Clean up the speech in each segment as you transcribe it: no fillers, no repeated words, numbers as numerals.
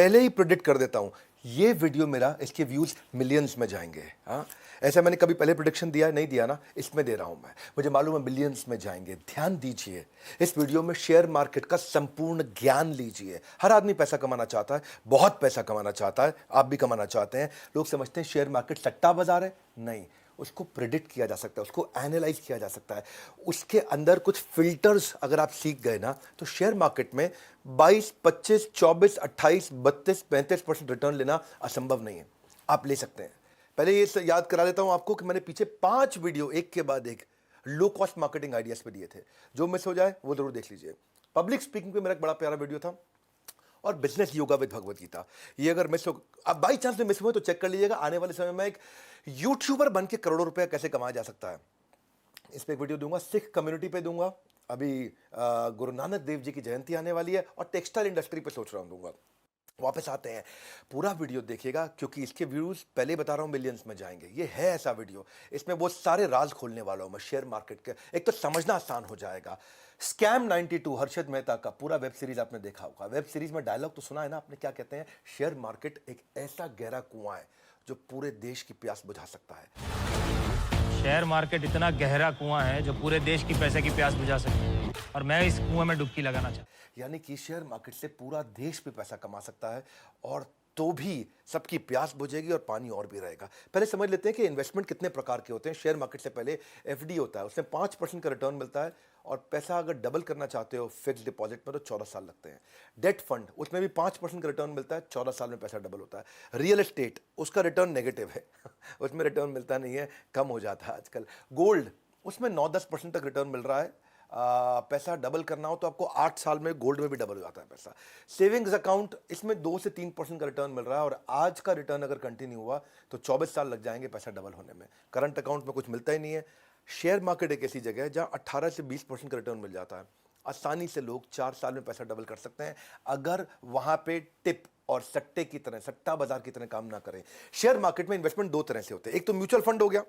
पहले ही प्रेडिक्ट कर देता हूं, ये वीडियो मेरा, इसके व्यूज मिलियंस में जाएंगे। हाँ, ऐसा मैंने कभी पहले प्रेडिक्शन दिया नहीं दिया ना, इसमें दे रहा हूं मैं, मुझे मालूम है मिलियंस में जाएंगे। ध्यान दीजिए, इस वीडियो में शेयर मार्केट का संपूर्ण ज्ञान लीजिए। हर आदमी पैसा कमाना चाहता है, बहुत पैसा कमाना चाहता है, आप भी कमाना चाहते हैं। लोग समझते हैं शेयर मार्केट सट्टा बाजार है, नहीं, उसको प्रिडिक्ट किया जा सकता है, उसको एनालाइज किया जा सकता है। उसके अंदर कुछ फिल्टर्स अगर आप सीख गए ना, तो शेयर मार्केट में 22, 25, 24, 28, 32, 35% रिटर्न लेना असंभव नहीं है। आप ले सकते हैं। पहले ये याद करा देता हूं आपको कि मैंने पीछे 5 वीडियो एक के बाद एक लो कॉस्ट मार्केटिंग आइडियाज पे दिए थे। जो मिस हो जाए वो जरूर देख लीजिए। पब्लिक स्पीकिंग पे मेरा एक बड़ा प्यारा वीडियो था, और business yoga with Bhagavad Gita. ये अगर मिस हो, अब बाई चांस में मिस हुए तो चेक कर लीजिएगा। आने वाले समय में एक यूट्यूबर बन के करोड़ों रुपया कैसे कमाया जा सकता है, इस पे एक वीडियो दूंगा। सिख कम्युनिटी पे दूंगा। अभी गुरु नानक देव जी की जयंती आने वाली है, और टेक्सटाइल इंडस्ट्री पे सोच रहा हूं दूंगा। वापस आते हैं, पूरा वीडियो देखिएगा, क्योंकि इसके व्यूज पहले बता रहा हूं मिलियंस में जाएंगे। ये है ऐसा वीडियो, इसमें वो सारे राज खोलने वाला हूं मैं शेयर मार्केट के। एक तो समझना आसान हो जाएगा। स्कैम 92 हर्षद मेहता का पूरा वेब सीरीज आपने देखा होगा। वेब सीरीज में डायलॉग तो सुना है ना आपने, क्या कहते हैं? शेयर मार्केट एक ऐसा गहरा कुआं है जो पूरे देश की प्यास बुझा सकता है। शेयर मार्केट इतना गहरा कुआं है जो पूरे देश की पैसे की प्यास बुझा सकता है, और मैं इस कुएं में डुबकी लगाना चाहता हूं। यानी कि शेयर मार्केट से पूरा देश भी पैसा कमा सकता है, और तो भी सबकी प्यास बुझेगी और पानी और भी रहेगा। पहले समझ लेते हैं कि इन्वेस्टमेंट कितने प्रकार के होते हैं। शेयर मार्केट से पहले एफडी होता है, उसमें 5% का रिटर्न मिलता है, और पैसा अगर डबल करना चाहते हो फिक्स डिपॉजिट में तो 14 साल लगते हैं। डेट फंड, उसमें भी 5% का रिटर्न मिलता है, 14 साल में पैसा डबल होता है। रियल एस्टेट, उसका रिटर्न नेगेटिव है उसमें रिटर्न मिलता नहीं है, कम हो जाता है आजकल। गोल्ड, उसमें 9-10% तक रिटर्न मिल रहा है। पैसा डबल करना हो तो आपको 8 साल में गोल्ड में भी डबल हो जाता है पैसा। सेविंग्स अकाउंट, इसमें 2 से 3% का रिटर्न मिल रहा है, और आज का रिटर्न अगर कंटिन्यू हुआ तो 24 साल लग जाएंगे पैसा डबल होने में। करंट अकाउंट में कुछ मिलता ही नहीं है। शेयर मार्केट एक ऐसी जगह है जहां 18 से 20% का रिटर्न मिल जाता है। आसानी से लोग 4 साल में पैसा डबल कर सकते हैं, अगर वहां पे टिप और सट्टे की तरह, सट्टा बाजार की तरह काम ना करें। शेयर मार्केट में इन्वेस्टमेंट 2 तरह से होते हैं। एक तो म्यूचुअल फंड हो गया,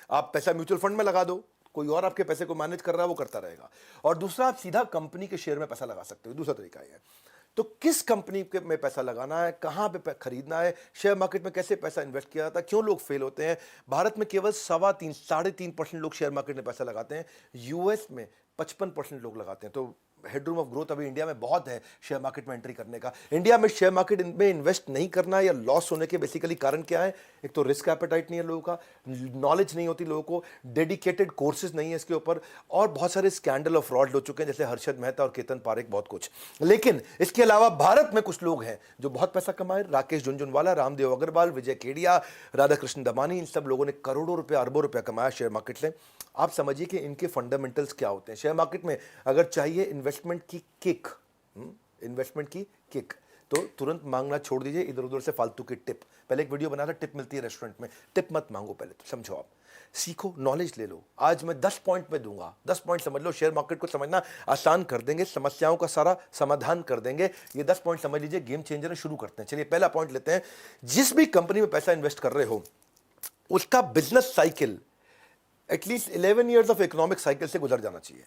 आप पैसा म्यूचुअल फंड में लगा दो, कोई और आपके पैसे को मैनेज कर रहा है, वो करता रहेगा। और दूसरा, आप सीधा कंपनी के शेयर में पैसा लगा सकते हो। दूसरा तरीका है। तो किस कंपनी के में पैसा लगाना है, कहां पे खरीदना है, शेयर मार्केट में कैसे पैसा इन्वेस्ट किया जाता है, क्यों लोग फेल होते हैं? भारत में केवल 3.25-3.5% लोग शेयर मार्केट में पैसा लगाते हैं। यूएस में 55% लोग लगाते हैं। तो हेडरूम ऑफ ग्रोथ अभी इंडिया में बहुत है शेयर मार्केट में एंट्री करने का। इंडिया में शेयर मार्केट में इन्वेस्ट नहीं करना या लॉस होने के बेसिकली कारण क्या है? एक तो रिस्क एपेटाइट नहीं है लोगों का, नॉलेज नहीं होती लोगों को, डेडिकेटेड कोर्सेज नहीं है इसके ऊपर, और बहुत सारे स्कैंडल और फ्रॉड हो चुके हैं, जैसे हर्षद मेहता और केतन पारेख, बहुत कुछ। लेकिन इसके अलावा भारत में कुछ लोग हैं जो बहुत पैसा कमाए। राकेश झुनझुनवाला, रामदेव अग्रवाल, विजय केडिया, राधाकृष्ण दमानी, इन सब लोगों ने करोड़ों रुपए, अरबों रुपया कमाया शेयर मार्केट से। आप समझिए कि इनके फंडामेंटल्स क्या होते हैं। शेयर मार्केट में अगर चाहिए इन्वेस्टमेंट की किक, इन्वेस्टमेंट की किक, तो तुरंत मांगना छोड़ दीजिए इधर उधर से फालतू की टिप। पहले एक वीडियो बनाया था, टिप मिलती है रेस्टोरेंट में, टिप मत मांगो, पहले तो समझो, आप सीखो, नॉलेज ले लो। आज मैं 10 पॉइंट में दूंगा, 10 पॉइंट समझ लो, शेयर मार्केट को समझना आसान कर देंगे, समस्याओं का सारा समाधान कर देंगे। ये 10 पॉइंट समझ लीजिए, गेम चेंजर है। शुरू करते हैं। चलिए पहला पॉइंट लेते हैं। जिस भी कंपनी में पैसा इन्वेस्ट कर रहे हो, उसका business cycle at least 11 years of economic cycle से गुजर जाना चाहिए।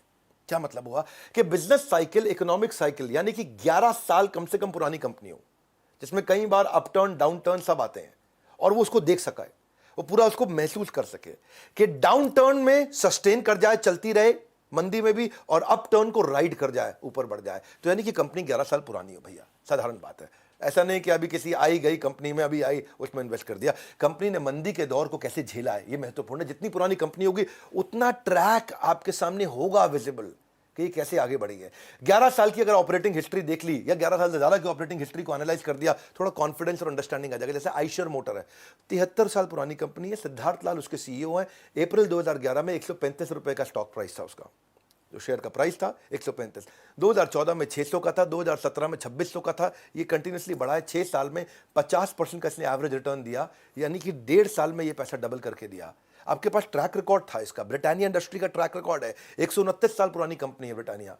क्या मतलब हुआ कि बिजनेस साइकिल, इकोनॉमिक साइकिल, यानी कि 11 साल कम से कम पुरानी कंपनी हो, जिसमें कई बार अपटर्न डाउनटर्न सब आते हैं, और वो उसको देख सका है, वो पूरा उसको महसूस कर सके कि डाउनटर्न में सस्टेन कर जाए, चलती रहे मंदी में भी, और अपटर्न को राइड कर जाए, ऊपर बढ़ जाए। तो यानी कि कंपनी 11 साल पुरानी हो भैया, साधारण बात है। ऐसा नहीं कि अभी किसी आई गई कंपनी में अभी आई उसमें इन्वेस्ट कर दिया। कंपनी ने मंदी के दौर को कैसे झेला है, ये महत्वपूर्ण है। जितनी पुरानी कंपनी होगी उतना ट्रैक आपके सामने होगा विजिबल कि ये कैसे आगे बढ़ी है। 11 साल की अगर ऑपरेटिंग हिस्ट्री देख ली, या 11 साल से ज्यादा की ऑपरेटिंग हिस्ट्री को एनालाइज कर दिया, थोड़ा कॉन्फिडेंस और अंडरस्टैंडिंग आ जाएगा। जैसे आइशर मोटर है, 73 साल पुरानी कंपनी है, सिद्धार्थ लाल उसके सीईओ हैं। अप्रैल 2011 में 135 रुपए का स्टॉक प्राइस था उसका, जो शेयर का प्राइस था 135। 2014 में 600 का था, 2017 में 2600 का था। ये कंटिन्यूसली बढ़ा है। 6 साल में 50% का इसने एवरेज रिटर्न दिया, यानी कि 1.5 साल में ये पैसा डबल करके दिया। आपके पास ट्रैक रिकॉर्ड था इसका। ब्रिटानिया इंडस्ट्री का ट्रैक रिकॉर्ड है, 129 साल पुरानी कंपनी है ब्रिटानिया,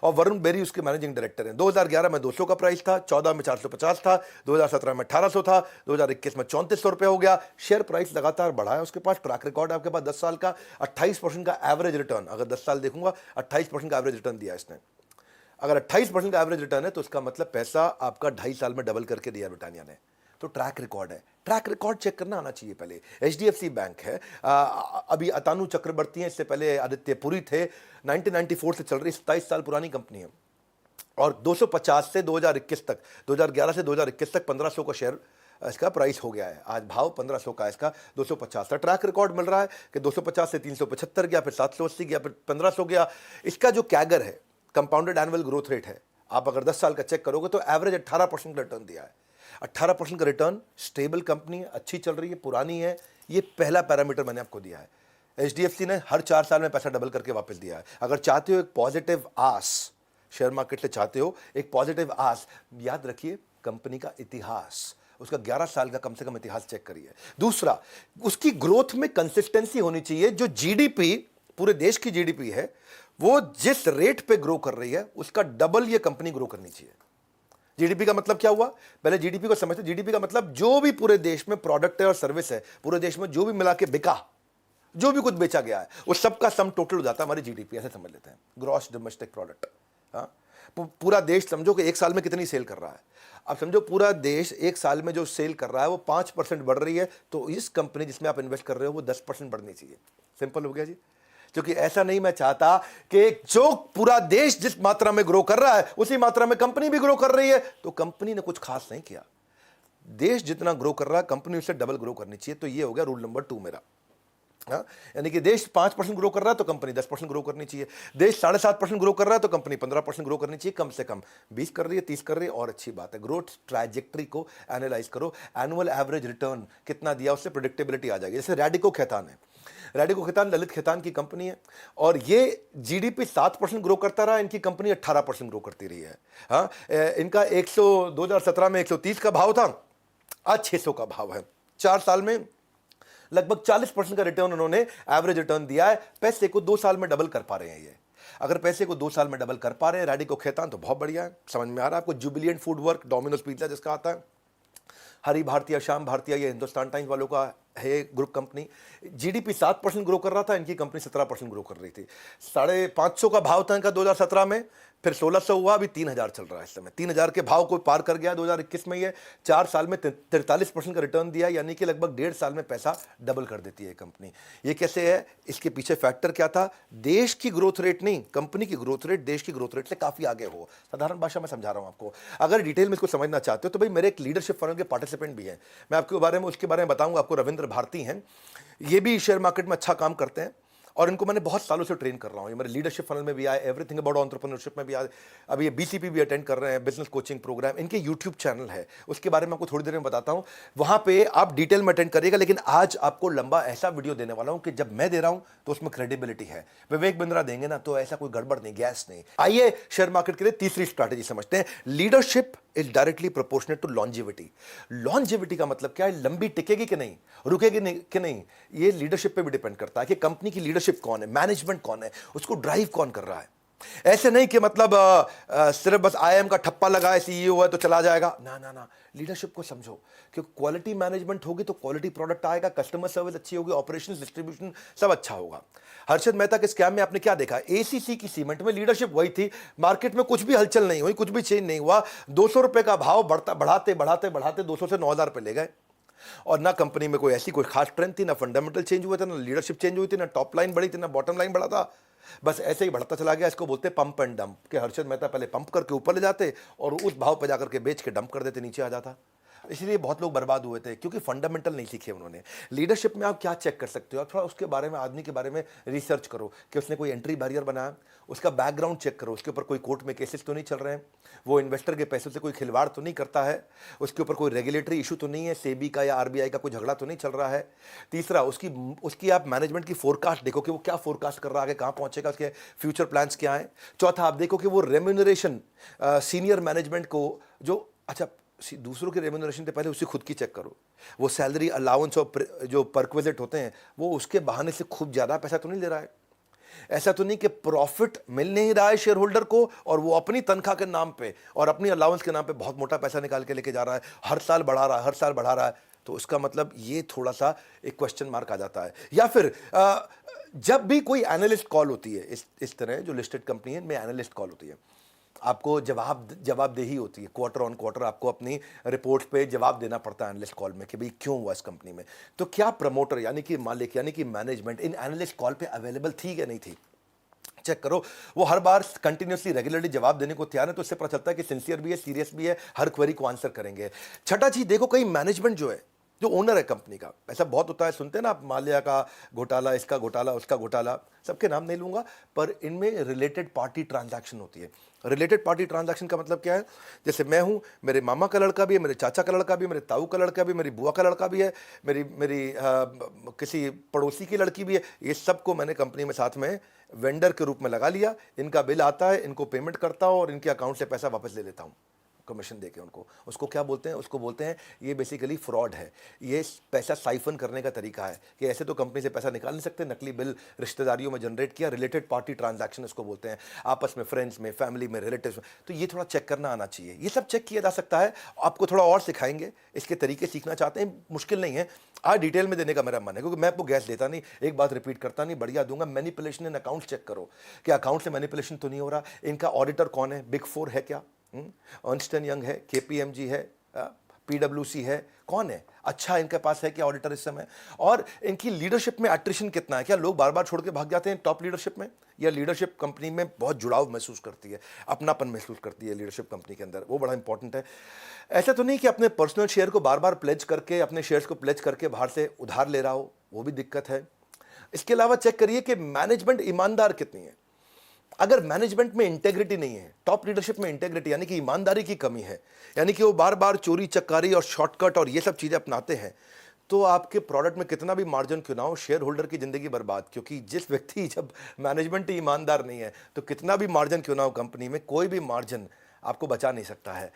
और वरुण बेरी उसके मैनेजिंग डायरेक्टर हैं। 2011 में 200 का प्राइस था, 14 में 450 था, 2017 में 1800 था, 2021 में 3400 रुपए हो गया। शेयर प्राइस लगातार बढ़ा है। उसके पास ट्रैक रिकॉर्ड है आपके पास 10 साल का, 28% का एवरेज रिटर्न। अगर 10 साल देखूंगा, 28% का एवरेज रिटर्न दिया इसने। अगर 28% का एवरेज रिटर्न है तो उसका मतलब पैसा आपका 2.5 साल में डबल करके दिया ब्रिटानिया ने। तो ट्रैक रिकॉर्ड है, ट्रैक रिकॉर्ड चेक करना आना चाहिए पहले। एचडीएफसी बैंक है, अभी अतानु चक्रवर्ती हैं, इससे पहले आदित्य पुरी थे, 1994 से चल रही 27 साल पुरानी कंपनी है और 250 से 2021 तक, 2011 से 2021 तक 1500 का शेयर इसका प्राइस हो गया है। आज भाव 1500 का, इसका 250 का ट्रैक रिकॉर्ड मिल रहा है कि 250 से 375 गया, फिर 780 गया, फिर 1500 गया। इसका जो कैगर है, कंपाउंडेड एनुअल ग्रोथ रेट है, आप अगर 10 साल का चेक करोगे तो एवरेज 18% का रिटर्न दिया है। 18% का रिटर्न, स्टेबल कंपनी है, अच्छी चल रही है, पुरानी है, ये पहला पैरामीटर मैंने आपको दिया है। एचडीएफसी ने हर 4 साल में पैसा डबल करके वापस दिया है। अगर चाहते हो एक पॉजिटिव आस शेयर मार्केट से, चाहते हो एक पॉजिटिव आस, याद रखिए कंपनी का इतिहास, उसका 11 साल का कम से कम इतिहास चेक करिए। दूसरा, उसकी ग्रोथ में कंसिस्टेंसी होनी चाहिए। जो जीडीपी, पूरे देश की जीडीपी है, वो जिस रेट पे ग्रो कर रही है उसका डबल ये कंपनी ग्रो करनी चाहिए। जीडीपी का मतलब क्या हुआ, पहले जीडीपी को समझते। जीडीपी का मतलब जो भी पूरे देश में प्रोडक्ट है और सर्विस है, पूरे देश में जो भी मिला के बिका, जो भी कुछ बेचा गया है, उस सबका सम टोटल हो जाता है हमारी जीडीपी, ऐसे समझ लेते हैं, ग्रॉस डोमेस्टिक प्रोडक्ट। हाँ, पूरा देश समझो कि एक साल में कितनी सेल कर रहा है। अब समझो पूरा देश एक साल में जो सेल कर रहा है वो 5% बढ़ रही है, तो इस कंपनी जिसमें आप इन्वेस्ट कर रहे हो वो 10% बढ़नी चाहिए। सिंपल हो गया जी। क्योंकि ऐसा नहीं मैं चाहता कि जो पूरा देश जिस मात्रा में ग्रो कर रहा है उसी मात्रा में कंपनी भी ग्रो कर रही है, तो कंपनी ने कुछ खास नहीं किया। देश जितना ग्रो कर रहा है कंपनी उससे डबल ग्रो करनी चाहिए। तो ये हो गया रूल नंबर 2 मेरा। हाँ, यानी कि देश 5% ग्रो कर रहा है तो कंपनी 10% ग्रो करनी चाहिए। देश 7.5% ग्रो कर रहा है तो कंपनी 15% ग्रो करनी चाहिए। कम से कम 20 कर रही है, 30 कर रही है, और अच्छी बात है। ग्रोथ ट्रैजेक्टरी को एनालाइज करो, एनुअल एवरेज रिटर्न कितना दिया, उससे प्रेडिक्टेबिलिटी आ जाएगी। जैसे रैडिको खैतान है, रैडिको खैतान ललित खैतान की कंपनी है और ये जीडीपी 7% ग्रो करता रहा, इनकी कंपनी 18% ग्रो करती रही है। हाँ, इनका 2017 में 130 का भाव था, आज 600 का भाव है। 4 साल में लगभग 40% का रिटर्न उन्होंने एवरेज रिटर्न दिया है। पैसे को 2 साल में डबल कर पा रहे हैं ये। अगर पैसे को 2 साल में डबल कर पा रहे हैं रैडिको खैतान, तो बहुत बढ़िया है। समझ में आ रहा है आपको। Jubilant food work, Domino's pizza जिसका आता है, हरी भारतीय, श्याम भारतीय, ये हिंदुस्तान टाइम्स वालों का है ग्रुप कंपनी। जीडीपी 7% ग्रो कर रहा था, इनकी कंपनी 17% ग्रो कर रही थी। 550 का भाव था इनका 2017 में, फिर 1600 हुआ, अभी 3000 चल रहा है इस समय। 3000 के भाव को पार कर गया 2021 में। ये 4 साल में 43% का रिटर्न दिया, यानी कि लगभग 1.5 साल में पैसा डबल कर देती है कंपनी। ये कैसे है, इसके पीछे फैक्टर क्या था? देश की ग्रोथ रेट नहीं, कंपनी की ग्रोथ रेट देश की ग्रोथ रेट से काफी आगे हो। साधारण भाषा में समझा रहा हूं आपको। अगर डिटेल में इसको समझना चाहते हो तो भाई मेरे एक लीडरशिप फनल के पार्टिसिपेंट भी हैं, मैं आपके बारे में उसके बारे में बताऊंगा आपको। रविंद्र भारती हैं, ये भी शेयर मार्केट में अच्छा काम करते हैं और इनको मैंने बहुत सालों से ट्रेन कर रहा हूँ। ये मेरे लीडरशिप फनल में भी आए, एवरीथिंग अबाउट एंटरप्रेन्योरशिप में भी आए, अभी ये बीसीपी भी अटेंड कर रहे हैं, बिजनेस कोचिंग प्रोग्राम। इनके यूट्यूब चैनल है, उसके बारे में आपको थोड़ी देर में बताता हूँ। वहाँ पे आप डिटेल में अटेंड करिएगा, लेकिन आज आपको लंबा ऐसा वीडियो देने वाला हूँ कि जब मैं दे रहा हूँ तो उसमें क्रेडिबिलिटी है। विवेक बिंद्रा देंगे ना तो ऐसा कोई गड़बड़ नहीं, गैस नहीं। आइए शेयर मार्केट के लिए तीसरी स्ट्रैटेजी समझते हैं। Leadership is directly proportionate to longevity. Longevity का मतलब क्या है? लंबी टिकेगी कि नहीं, रुकेगी नहीं कि नहीं, ये लीडरशिप पे भी डिपेंड करता है कि कंपनी की लीडरशिप कौन है, मैनेजमेंट कौन है, उसको ड्राइव कौन कर रहा है। ऐसे नहीं कि मतलब सिर्फ बस आईएम का ठप्पा लगा है, सीईओ है तो चला जाएगा। ना ना ना, लीडरशिप को समझो, क्योंकि क्वालिटी मैनेजमेंट होगी तो क्वालिटी प्रोडक्ट आएगा, कस्टमर सर्विस अच्छी होगी, ऑपरेशंस, डिस्ट्रीब्यूशन सब अच्छा होगा। हर्षद मेहता के स्कैम में आपने क्या देखा? एसीसी की सीमेंट में लीडरशिप वही थी, मार्केट में कुछ भी हलचल नहीं हुई, कुछ भी चेंज नहीं हुआ। 200 रुपए का भाव बढ़ाते बढ़ाते बढ़ाते 200 से 9000 पे ले गए, और ना कंपनी में कोई ऐसी कोई खास ट्रेंड थी, ना फंडामेंटल चेंज हुए थे, ना लीडरशिप चेंज हुई थी, ना टॉप लाइन बढ़ी थी, ना बॉटम लाइन बढ़ा था। बस ऐसे ही बढ़ता चला गया। इसको बोलते पंप एंड डंप, कि हर्षद मेहता पहले पंप करके ऊपर ले जाते और उस भाव पर जाकर के बेच के डंप कर देते, नीचे आ जाता। इसलिए बहुत लोग बर्बाद हुए थे, क्योंकि फंडामेंटल नहीं सीखे उन्होंने। लीडरशिप में आप क्या चेक कर सकते हो? आप थोड़ा उसके बारे में, आदमी के बारे में रिसर्च करो कि उसने कोई एंट्री बैरियर बनाया, उसका बैकग्राउंड चेक करो, उसके ऊपर कोई कोर्ट में केसेस तो नहीं चल रहे हैं, वो इन्वेस्टर के पैसों से कोई खिलवाड़ तो नहीं करता है, उसके ऊपर कोई रेगुलेटरी इशू तो नहीं है, सेबी का या आरबीआई का कोई झगड़ा तो नहीं चल रहा है। तीसरा, उसकी आप मैनेजमेंट की फोरकास्ट देखो कि वो क्या फोरकास्ट कर रहा है, आगे कहाँ पहुंचेगा, उसके फ्यूचर प्लान्स क्या हैं। चौथा, आप देखो कि वो रेम्यूनरेशन सीनियर मैनेजमेंट को जो, अच्छा दूसरों के रेम्यूनरेशन से पहले उसकी खुद की चेक करो। वो सैलरी अलाउंस और जो परक्विजिट होते हैं वो उसके बहाने से खूब ज़्यादा पैसा तो नहीं ले रहा है। ऐसा तो नहीं कि प्रॉफिट मिल नहीं रहा है शेयर होल्डर को और वो अपनी तनख्वाह के नाम पे और अपनी अलाउंस के नाम पे बहुत मोटा पैसा निकाल के लेके जा रहा है, हर साल बढ़ा रहा है, हर साल बढ़ा रहा है। तो उसका मतलब ये थोड़ा सा एक क्वेश्चन मार्क आ जाता है। या फिर जब भी कोई एनालिस्ट कॉल होती है, इस तरह जो लिस्टेड कंपनी है इनमें एनालिस्ट कॉल होती है, आपको जवाबदेही होती है, क्वार्टर ऑन क्वार्टर आपको अपनी रिपोर्ट्स पे जवाब देना पड़ता है एनालिस्ट कॉल में कि भाई क्यों हुआ इस कंपनी में। तो क्या प्रमोटर यानी कि मालिक यानी कि मैनेजमेंट इन एनालिस्ट कॉल पे अवेलेबल थी या नहीं थी, चेक करो। वो हर बार कंटिन्यूसली रेगुलरली जवाब देने को तैयार है, तो इससे पता चलता है कि सिंसियर भी है, सीरियस भी है, हर क्वेरी को आंसर करेंगे। छठा चीज देखो, कई मैनेजमेंट जो है, जो ओनर है कंपनी का, ऐसा बहुत होता है, सुनते हैं ना आप, माल्या का घोटाला, इसका घोटाला, उसका घोटाला, सबके नाम नहीं लूंगा, पर इनमें रिलेटेड पार्टी ट्रांजैक्शन होती है। रिलेटेड पार्टी ट्रांजैक्शन का मतलब क्या है? जैसे मैं हूं, मेरे मामा का लड़का भी है, मेरे चाचा का लड़का भी है, मेरे ताऊ का लड़का भी है, मेरी बुआ का लड़का भी है, मेरी मेरी किसी पड़ोसी की लड़की भी है। ये सबको मैंने कंपनी में साथ में वेंडर के रूप में लगा लिया। इनका बिल आता है, इनको पेमेंट करता हूं और इनके अकाउंट से पैसा वापस ले लेता हूं कमीशन देके उनको। उसको क्या बोलते हैं? उसको बोलते हैं, ये बेसिकली फ्रॉड है। ये पैसा साइफन करने का तरीका है कि ऐसे तो कंपनी से पैसा निकाल नहीं सकते, नकली बिल रिश्तेदारियों में जनरेट किया, रिलेटेड पार्टी ट्रांजैक्शन इसको बोलते हैं, आपस में, फ्रेंड्स में, फैमिली में, रिलेटिव्स में। तो ये थोड़ा चेक करना आना चाहिए। ये सब चेक किया जा सकता है। आपको थोड़ा और सिखाएंगे, इसके तरीके सीखना चाहते हैं, मुश्किल नहीं है। आज डिटेल में देने का मेरा मन है, क्योंकि मैं आपको गैस देता नहीं, एक बात रिपीट करता नहीं, बढ़िया दूंगा। मैनिपुलेशन इन अकाउंट चेक करो कि अकाउंट से मैनिपुलेशन तो नहीं हो रहा। इनका ऑडिटर कौन है? बिग फोर है क्या? अर्न्स्ट एंड यंग है, केपीएमजी है, पीडब्ल्यूसी है, कौन है? अच्छा इनके पास है क्या ऑडिटर इस समय? और इनकी लीडरशिप में एट्रिशन कितना है? क्या लोग बार बार छोड़ के भाग जाते हैं टॉप लीडरशिप में, या लीडरशिप कंपनी में बहुत जुड़ाव महसूस करती है, अपनापन महसूस करती है लीडरशिप कंपनी के अंदर? वो बड़ा इंपॉर्टेंट है। ऐसा तो नहीं कि अपने पर्सनल शेयर को बार बार प्लेज करके, अपने शेयर्स को प्लेज करके बाहर से उधार ले रहा हो, वो भी दिक्कत है। इसके अलावा चेक करिए कि मैनेजमेंट ईमानदार कितनी है। अगर मैनेजमेंट में इंटेग्रिटी नहीं है, टॉप लीडरशिप में इंटेग्रिटी यानी कि ईमानदारी की कमी है, यानी कि वो बार बार चोरी चक्कारी और शॉर्टकट और ये सब चीज़ें अपनाते हैं, तो आपके प्रोडक्ट में कितना भी मार्जिन क्यों ना हो, शेयर होल्डर की जिंदगी बर्बाद। क्योंकि जिस व्यक्ति, जब मैनेजमेंट ही ईमानदार नहीं है, तो कितना भी मार्जिन क्यों ना हो कंपनी में, कोई भी मार्जिन आपको बचा नहीं सकता है।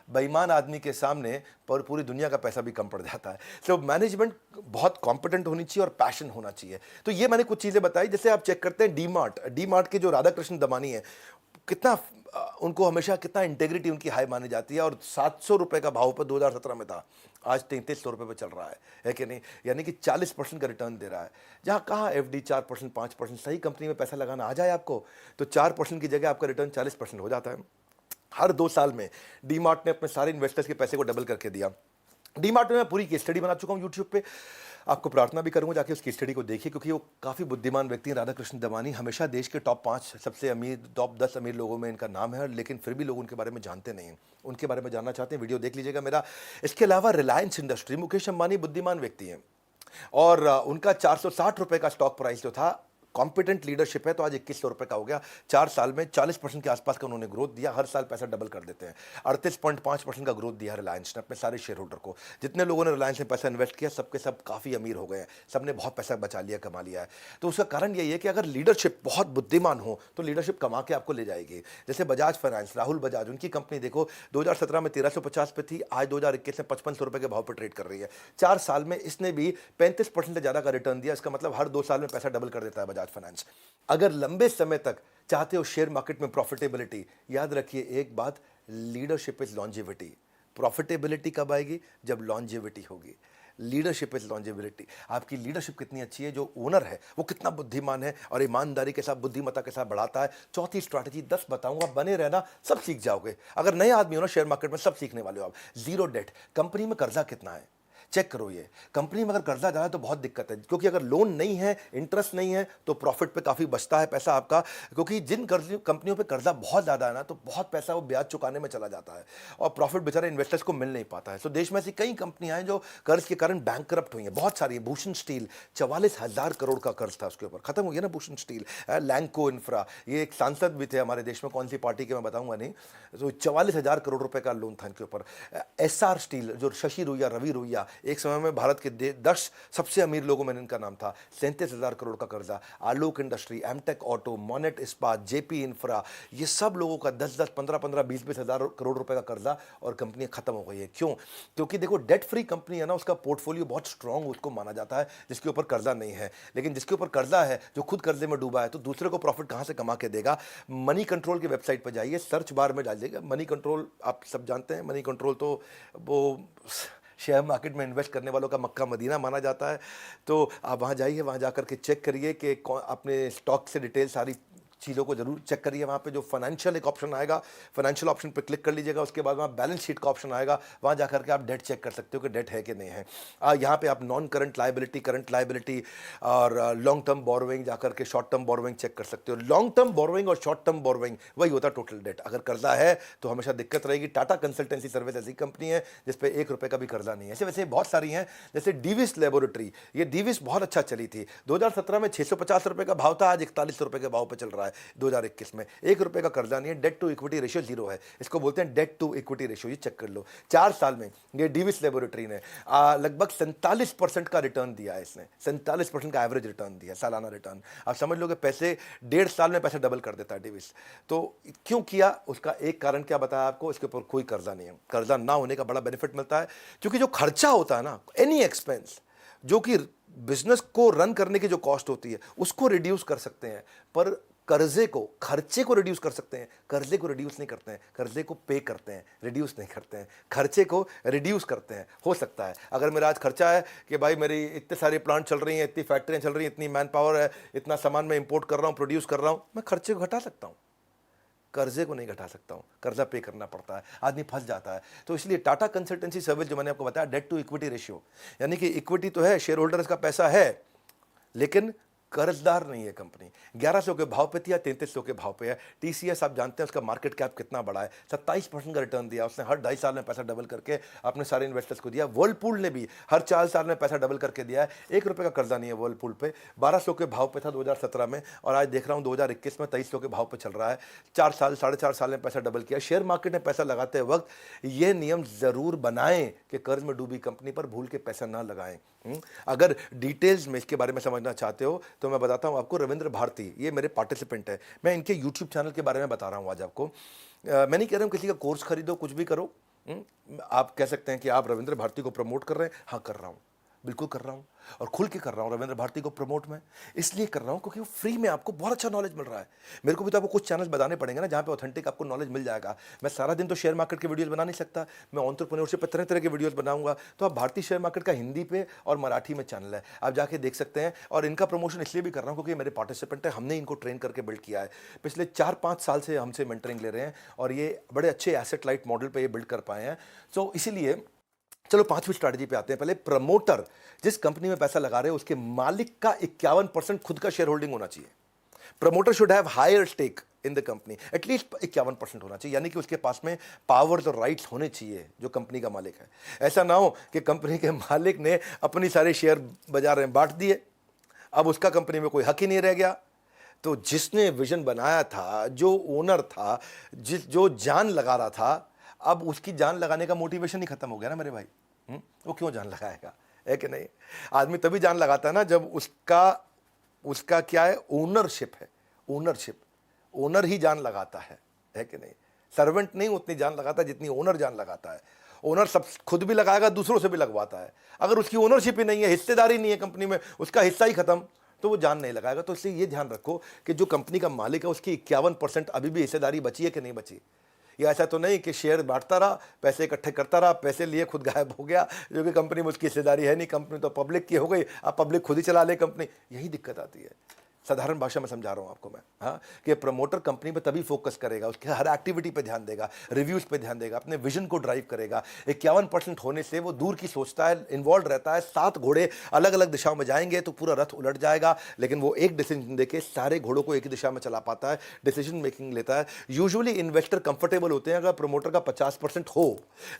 बेईमान आदमी के सामने पर पूरी दुनिया का पैसा भी कम पड़ जाता है। तो मैनेजमेंट बहुत कॉम्पिटेंट होनी चाहिए और पैशन होना चाहिए। तो ये मैंने कुछ चीज़ें बताई। जैसे आप चेक करते हैं डी मार्ट के जो राधा कृष्ण दमानी है, कितना उनको हमेशा कितना इंटेग्रिटी उनकी हाई मानी जाती है, और 700 रुपये का भाव पर 2017 में था, आज 3300 रुपये पर चल रहा है कि नहीं? यानी कि 40% का रिटर्न दे रहा है। जहाँ कहाँ एफडी 4%, 5%, सही कंपनी में पैसा लगाना आ जाए आपको, तो 4% की जगह आपका रिटर्न 40% हो जाता है। हर 2 साल में डी मार्ट ने अपने सारे इन्वेस्टर्स के पैसे को डबल करके दिया। डी मार्ट में मैं पूरी केस स्टडी बना चुका हूँ यूट्यूब पे, आपको प्रार्थना भी करूंगा जाके उस केस स्टडी को देखिए, क्योंकि वो काफ़ी बुद्धिमान व्यक्ति हैं। राधा कृष्ण दमानी हमेशा देश के टॉप 5 सबसे अमीर, टॉप 10 अमीर लोगों में इनका नाम है, लेकिन फिर भी लोग उनके बारे में जानते नहीं हैं। उनके बारे में जानना चाहते हैं, वीडियो देख लीजिएगा मेरा। इसके अलावा रिलायंस इंडस्ट्री, मुकेश अंबानी बुद्धिमान व्यक्ति हैं, और उनका 460 रुपये का स्टॉक प्राइस जो था, कॉम्पिटेंट लीडरशिप है, तो आज 2100 रुपये का हो गया। 4 साल में 40% के आसपास का उन्होंने ग्रोथ दिया। हर साल पैसा डबल कर देते हैं। 38.5% का ग्रोथ दिया रिलायंस ने अपने सारे शेयर होल्डर को। जितने लोगों ने रिलायंस में पैसा इन्वेस्ट किया, सबके सब काफ़ी अमीर हो गए हैं, सबने बहुत पैसा बचा लिया, कमा लिया है। तो उसका कारण यही है कि अगर लीडरशिप बहुत बुद्धिमान हो, तो लीडरशिप कमा के आपको ले जाएगी। जैसे बजाज फाइनेंस, राहुल बजाज, उनकी कंपनी देखो 2017 में 1350 पे थी, आज 2021 में 5500 रुपये के भाव पर ट्रेड कर रही है। 4 साल में इसने भी 35% से ज़्यादा का रिटर्न दिया। इसका मतलब हर 2 साल में पैसा डबल कर देता है बजाज फाइनेंस। अगर लंबे समय तक चाहते हो शेयर मार्केट में प्रॉफिटेबिलिटी, याद रखिए एक बात, लीडरशिप इज लॉन्जेविटी। प्रॉफिटेबिलिटी कब आएगी? जब लॉन्जेविटी होगी। Leadership is longevity. आपकी लीडरशिप कितनी अच्छी है, जो ओनर है वो कितना बुद्धिमान है और ईमानदारी के साथ, बुद्धिमत्ता के साथ बढ़ाता है। चौथी स्ट्रैटेजी 10 बताऊंगा, बने रहना, सब सीख जाओगे। अगर नए आदमी हो ना शेयर मार्केट में, सब सीखने वाले हो आप। Zero date. कंपनी में कर्जा कितना है चेक करो। ये कंपनी में अगर कर्जा जा रहा है तो बहुत दिक्कत है, क्योंकि अगर लोन नहीं है, इंटरेस्ट नहीं है, तो प्रॉफिट पे काफ़ी बचता है पैसा आपका। क्योंकि जिन कंपनियों पे कर्जा बहुत ज़्यादा है ना, तो बहुत पैसा वो ब्याज चुकाने में चला जाता है और प्रॉफिट बेचारे इन्वेस्टर्स को मिल नहीं पाता है। तो देश में ऐसी कई कंपनियां हैं जो कर्ज के कारण बैंकरप्ट हुई हैं, बहुत सारी। भूषण स्टील, 44,000 करोड़ का कर्ज था उसके ऊपर, खत्म हो गया ना भूषण स्टील। लैंको इंफ्रा, ये एक सांसद भी थे हमारे देश में, कौन सी पार्टी के मैं बताऊंगा नहीं, तो 44,000 करोड़ रुपए का लोन था इनके ऊपर। एसआर स्टील, जो शशि रुइया, रवि रुइया, एक समय में भारत के 10 सबसे अमीर लोगों में इनका नाम था, 37,000 करोड़ का कर्जा। आलोक इंडस्ट्री, एमटेक ऑटो, मोनेट इस्पात, जेपी इंफ्रा, ये सब लोगों का 10-10, 15-15, 20-20 हज़ार करोड़ रुपए का कर्जा, और कंपनी खत्म हो गई है। क्यों? क्योंकि देखो डेट फ्री कंपनी है ना, उसका पोर्टफोलियो बहुत स्ट्रांग उसको माना जाता है, जिसके ऊपर कर्जा नहीं है। लेकिन जिसके ऊपर कर्जा है, जो खुद कर्जे में डूबा है, तो दूसरे को प्रॉफिट कहां से कमा के देगा? मनी कंट्रोल की वेबसाइट पर जाइए, सर्च बार में डालिएगा मनी कंट्रोल। आप सब जानते हैं मनी कंट्रोल तो वो शेयर मार्केट में इन्वेस्ट करने वालों का मक्का मदीना माना जाता है। तो आप वहाँ जाइए, वहाँ जा कर के चेक करिए कि अपने स्टॉक से डिटेल सारी चीज़ों को जरूर चेक करिए। वहाँ पे जो फाइनेंशियल एक ऑप्शन आएगा, फाइनेंशियल ऑप्शन पे क्लिक कर लीजिएगा। उसके बाद वहाँ बैलेंस शीट का ऑप्शन आएगा, वहाँ जाकर के आप डेट चेक कर सकते हो कि डेट है कि नहीं है। यहाँ पे आप non current liability, current liability और लॉन्ग टर्म बोरोइंग जाकर के शॉर्ट टर्म बोरोइंग चेक कर सकते हो। लॉन्ग टर्म बोरोइंग और शॉर्ट टर्म बोरोइंग वही होता है टोटल डेट। अगर कर्जा है तो हमेशा दिक्कत रहेगी। टाटा कंसल्टेंसी सर्विस ऐसी कंपनी है जिसपे 1 रुपए का भी कर्जा नहीं है। ऐसे वैसे बहुत सारी हैं, जैसे डीविस लेबोरेटरी, ये डीविस बहुत अच्छा चली थी। 2017 में 650 रुपए का भाव था, आज 41 रुपए के भाव पे चल रहा है 2021 में। 1 रुपए का कर्जा नहीं है, डेट टू इक्विटी रेशियो 0 है। इसको बोलते हैं डेट टू इक्विटी रेशियो। ये चेक कर लो। 4 साल में ये डीविस लेबोरेटरी ने लगभग 47% का रिटर्न दिया है। इसने 47% का एवरेज रिटर्न दिया, सालाना रिटर्न। आप समझ लो कि पैसे 1.5 साल में पैसा डबल कर देता है डीविस। तो क्यों किया, उसका एक कारण क्या बताया आपको, इसके ऊपर कोई कर्जा नहीं है। कर्जा ना होने का बड़ा बेनिफिट मिलता है, क्योंकि जो खर्चा होता है ना, एनी एक्सपेंस जो कि बिजनेस को रन करने की जो कॉस्ट होती है उसको रिड्यूस कर सकते हैं, पर खर्चे को रिड्यूस कर सकते हैं। कर्जे को रिड्यूस नहीं करते हैं, कर्जे को पे करते हैं, रिड्यूस नहीं करते हैं। खर्चे को रिड्यूस करते हैं। हो सकता है अगर मेरा आज खर्चा है कि भाई मेरी इतने सारे प्लांट चल रही हैं, इतनी फैक्ट्रियां चल रही हैं, इतनी मैन पावर है, इतना सामान मैं इंपोर्ट कर रहा हूं, प्रोड्यूस कर रहा हूं, मैं खर्चे को घटा सकता हूं, कर्जे को नहीं घटा सकता हूं। कर्जा पे करना पड़ता है, आदमी फंस जाता है। तो इसलिए टाटा कंसल्टेंसी सर्विस जो मैंने आपको बताया, डेट टू इक्विटी रेशियो, यानी कि इक्विटी तो है, शेयर होल्डर्स का पैसा है, लेकिन कर्जदार नहीं है कंपनी। 1100 के भाव पे थी या 3300 के भाव पे है। टीसीएस आप जानते हैं उसका मार्केट कैप कितना बड़ा है, 27% का रिटर्न दिया उसने। हर 2.5 साल में पैसा डबल करके अपने सारे इन्वेस्टर्स को दिया। वर्लपूल ने भी हर 4 साल में पैसा डबल करके दिया है। 1 रुपये का कर्जा नहीं है वर्लपूल पे। 1200 के भाव पे था 2017 में, और आज देख रहा हूँ 2021 में 2300 के भाव पे चल रहा है। 4 साल 4.5 साल में पैसा डबल किया। शेयर मार्केट में पैसा लगाते वक्त ये नियम जरूर बनाएं कि कर्ज में डूबी कंपनी पर भूल के पैसा ना लगाएं। अगर डिटेल्स में इसके बारे में समझना चाहते हो तो मैं बताता हूं आपको। रविंद्र भारती ये मेरे पार्टिसिपेंट है, मैं इनके यूट्यूब चैनल के बारे में बता रहा हूं आज आपको। मैं नहीं कह रहा हूं किसी का कोर्स खरीदो, कुछ भी करो। आप कह सकते हैं कि आप रविंद्र भारती को प्रमोट कर रहे हैं। हाँ, कर रहा हूं, बिल्कुल कर रहा हूं, और खुल के कर रहा हूं। रविंद्र भारती को प्रमोट मैं इसलिए कर रहा हूं क्योंकि वो फ्री में आपको बहुत अच्छा नॉलेज मिल रहा है। मेरे को भी तो आपको कुछ चैनल्स बताने पड़ेंगे ना जहां पे ऑथेंटिक आपको नॉलेज मिल जाएगा। मैं सारा दिन तो शेयर मार्केट के वीडियोस बना नहीं सकता, मैं एंटरप्रेन्योरशिप पे तरह तरह के वीडियोस बनाऊंगा। तो आप भारतीय शेयर मार्केट का हिंदी पे और मराठी में चैनल है, आप जाके देख सकते हैं। और इनका प्रमोशन इसलिए भी कर रहा हूँ क्योंकि मेरे पार्टिसिपेंट है, हमने इनको ट्रेन करके बिल्ड किया है। पिछले 4-5 साल से हमसे मेंटरिंग ले रहे हैं और ये बड़े अच्छे एसेट लाइट मॉडल पे ये बिल्ड कर पाए हैं। तो इसीलिए चलो 5वीं स्ट्रैटेजी पे आते हैं। पहले प्रमोटर जिस कंपनी में पैसा लगा रहे हैं उसके मालिक का 51% खुद का शेयर होल्डिंग होना चाहिए। Promoter should have higher stake in the company, at least 51% होना चाहिए, यानी कि उसके पास में पावर्स और राइट्स होने चाहिए जो कंपनी का मालिक है। ऐसा ना हो कि कंपनी के मालिक ने अपनी सारे शेयर बाजार में बांट दिए, अब उसका कंपनी में कोई हक ही नहीं रह गया। तो जिसने विजन बनाया था, जो ओनर था, जो जान लगा रहा था, अब उसकी जान लगाने का मोटिवेशन ही खत्म हो गया ना मेरे भाई। वो क्यों जान लगाएगा, है कि नहीं? आदमी तभी जान लगाता है ना जब उसका क्या है, ओनरशिप है। ओनरशिप, ओनर ही जान लगाता है कि नहीं? सर्वेंट नहीं उतनी जान लगाता जितनी ओनर जान लगाता है। ओनर सब खुद भी लगाएगा, दूसरों से भी लगवाता है। अगर उसकी ओनरशिप ही नहीं है, हिस्सेदारी नहीं है कंपनी में, उसका हिस्सा ही खत्म, तो वो जान नहीं लगाएगा। तो इसलिए ये ध्यान रखो कि जो कंपनी का मालिक है उसकी 51% अभी भी हिस्सेदारी बची है कि नहीं बची। या ऐसा तो नहीं कि शेयर बांटता रहा, पैसे इकट्ठे करता रहा, पैसे लिए खुद गायब हो गया, जो कि कंपनी में उसकी हिस्सेदारी है नहीं, कंपनी तो पब्लिक की हो गई, अब पब्लिक खुद ही चला ले कंपनी। यही दिक्कत आती है। साधारण भाषा में समझा रहा हूं आपको मैं, हाँ, कि प्रमोटर कंपनी पे तभी फोकस करेगा, उसके हर एक्टिविटी पे ध्यान देगा, रिव्यूज पे ध्यान देगा, अपने विजन को ड्राइव करेगा। 51% होने से वो दूर की सोचता है, इन्वॉल्व रहता है। 7 घोड़े अलग अलग दिशाओं में जाएंगे तो पूरा रथ उलट जाएगा, लेकिन वो एक डिसीजन देके सारे घोड़ों को एक ही दिशा में चला पाता है, डिसीजन मेकिंग लेता है। यूजुअली इन्वेस्टर कंफर्टेबल होते हैं अगर प्रमोटर का 50% हो,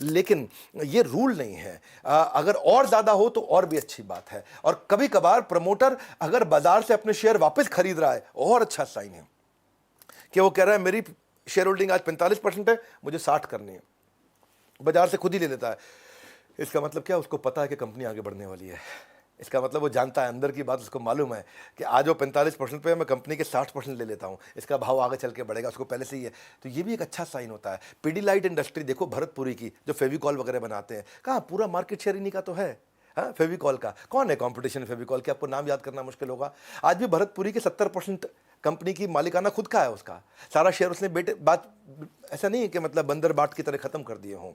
लेकिन ये रूल नहीं है। अगर और ज्यादा हो तो और भी अच्छी बात है। और कभी कभार प्रमोटर अगर बाजार से अपने शेयर वापस खरीद रहा है, और अच्छा साइन है कि वो कह रहा है मेरी शेयर होल्डिंग आज 45% है, मुझे 60 करनी है, बाजार से खुद ही ले लेता है। इसका मतलब क्या, उसको पता है कि कंपनी आगे बढ़ने वाली है। इसका मतलब वो जानता है, अंदर की बात उसको मालूम है कि आज वो 45% पे है, मैं कंपनी के 60% ले लेता हूँ, इसका भाव आगे चल के बढ़ेगा, उसको पहले से ही है। तो ये भी एक अच्छा साइन होता है। पीडीलाइट इंडस्ट्री देखो, भरतपुरी की, जो फेविकॉल वगैरह बनाते हैं, कहाँ पूरा मार्केट शेयर इन्हीं का तो है। हाँ, फेविकॉल का कौन है कंपटीशन? फेविकॉल के आपको नाम याद करना मुश्किल होगा। आज भी भरतपुरी के 70% कंपनी की मालिकाना खुद का है, उसका सारा शेयर उसने ऐसा नहीं है कि मतलब बंदर बाट की तरह खत्म कर दिए हों।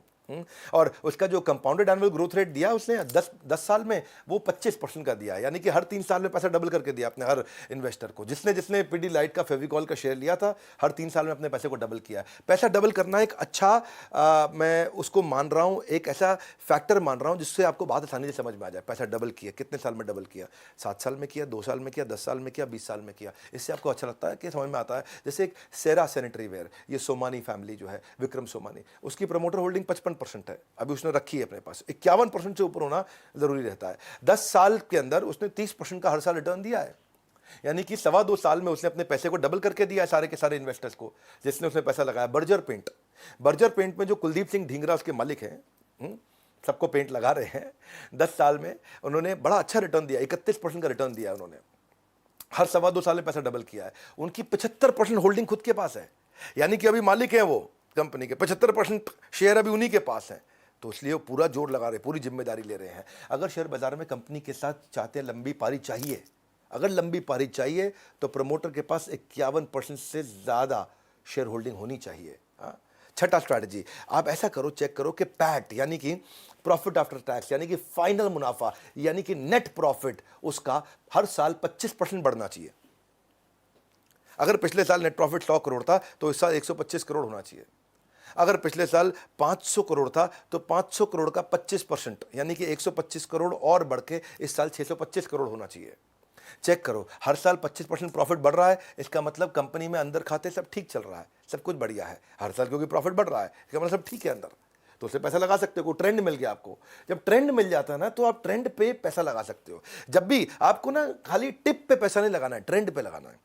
और उसका जो कंपाउंडेड एनुअल ग्रोथ रेट दिया उसने 10 साल में, वो 25% का दिया है, यानी कि हर 3 साल में पैसा डबल करके दिया अपने हर इन्वेस्टर को। जिसने जिसने पिडिलाइट का, फेविकॉल का शेयर लिया था, हर 3 साल में अपने पैसे को डबल किया है। पैसा डबल करना एक अच्छा मैं उसको मान रहा हूँ, एक ऐसा फैक्टर मान रहा हूँ जिससे आपको बात आसानी से समझ में आ जाए। पैसा डबल किया, कितने साल में डबल किया, 7 साल में किया, 2 साल में किया, 10 साल में किया, 20 साल में किया। इससे आपको अच्छा लगता है कि समझ में आता है। जैसे एक सेरा सैनिटरी वेयर, ये सोमानी फैमिली जो है, विक्रम सोमानी, उसकी प्रमोटर होल्डिंग 55% है, अभी उसने रखी है अपने पास। 51% से ऊपर होना जरूरी रहता है। 10 साल के अंदर उसने 30% का हर साल रिटर्न दिया है, यानी कि 2.25 साल में उसने अपने पैसे को डबल करके दिया है सारे के सारे इन्वेस्टर्स को जिसने उसने पैसा लगाया। बर्जर पेंट में जो कुलदीप सिंह ढींगरा उसके मालिक हैं, सबको पेंट लगा रहे हैं, 10 साल में उन्होंने बड़ा अच्छा रिटर्न दिया, 31% का रिटर्न दिया उन्होंने। हर 2.25 साल में पैसा डबल किया है। उनकी 75% होल्डिंग खुद के पास है, यानी कि अभी मालिक हैं वो कंपनी के, 75% शेयर अभी उन्हीं के पास है। तो इसलिए वो पूरा जोर लगा रहे, पूरी जिम्मेदारी ले रहे हैं। अगर शेयर बाजार में कंपनी के साथ चाहते हैं लंबी पारी चाहिए, अगर लंबी पारी चाहिए तो प्रमोटर के पास 51% से ज़्यादा शेयर होल्डिंग होनी चाहिए। हाँ। छठा स्ट्रैटेजी, आप ऐसा करो, चेक करो कि पैट यानी कि प्रॉफिट आफ्टर टैक्स, यानी कि फाइनल मुनाफा, यानी कि नेट प्रॉफिट, उसका हर साल 25% बढ़ना चाहिए। अगर पिछले साल नेट प्रॉफिट 100 करोड़ था तो इस साल 125 करोड़ होना चाहिए। अगर पिछले साल 500 करोड़ था तो 500 करोड़ का 25%, यानी कि 125 करोड़ और बढ़ के इस साल 625 करोड़ होना चाहिए। चेक करो, हर साल 25% प्रॉफिट बढ़ रहा है, इसका मतलब कंपनी में अंदर खाते सब ठीक चल रहा है, सब कुछ बढ़िया है। हर साल क्योंकि प्रॉफिट बढ़ रहा है, इसका मतलब सब ठीक है अंदर, तो उसे पैसा लगा सकते हो। ट्रेंड मिल गया आपको, जब ट्रेंड मिल जाता है ना तो आप ट्रेंड पे पैसा लगा सकते हो। जब भी आपको ना खाली टिप पे पैसा नहीं लगाना है, ट्रेंड पे लगाना है।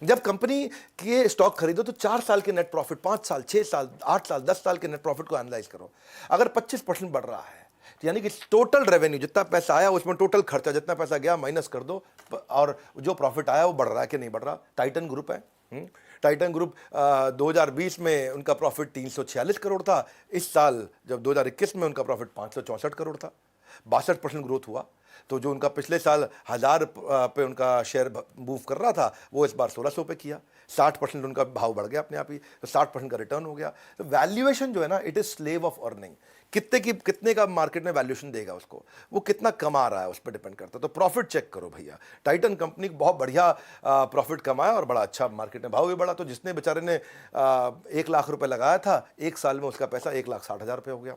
जब कंपनी के स्टॉक खरीदो तो 4 साल के नेट प्रॉफिट, 5 साल, 6 साल, 8 साल, 10 साल के नेट प्रॉफिट को एनालाइज करो। अगर 25% बढ़ रहा है, यानी कि टोटल रेवेन्यू, जितना पैसा आया उसमें टोटल खर्चा जितना पैसा गया माइनस कर दो, और जो प्रॉफिट आया वो बढ़ रहा है कि नहीं बढ़ रहा। टाइटन ग्रुप है, टाइटन ग्रुप 2020 में उनका प्रॉफिट 346 करोड़ था, इस साल जब 2021 में उनका प्रॉफिट 564 करोड़ था, 62% ग्रोथ हुआ। तो जो उनका पिछले साल 1000 पे उनका शेयर मूव कर रहा था, वो इस बार 1600 पे किया, 60% उनका भाव बढ़ गया अपने आप ही, तो 60% का रिटर्न हो गया। तो वैल्यूएशन जो है ना, it is slave of earning. कितने का मार्केट में वैल्यूएशन देगा उसको, वो कितना कमा रहा है उस पर डिपेंड करता है। तो प्रॉफिट चेक करो भैया, टाइटन कंपनी बहुत बढ़िया प्रॉफिट कमाया और बड़ा अच्छा मार्केट में भाव भी बढ़ा। तो जिसने बेचारे ने 1 लाख रुपए लगाया था, 1 साल में उसका पैसा 1,60,000 रुपये हो गया।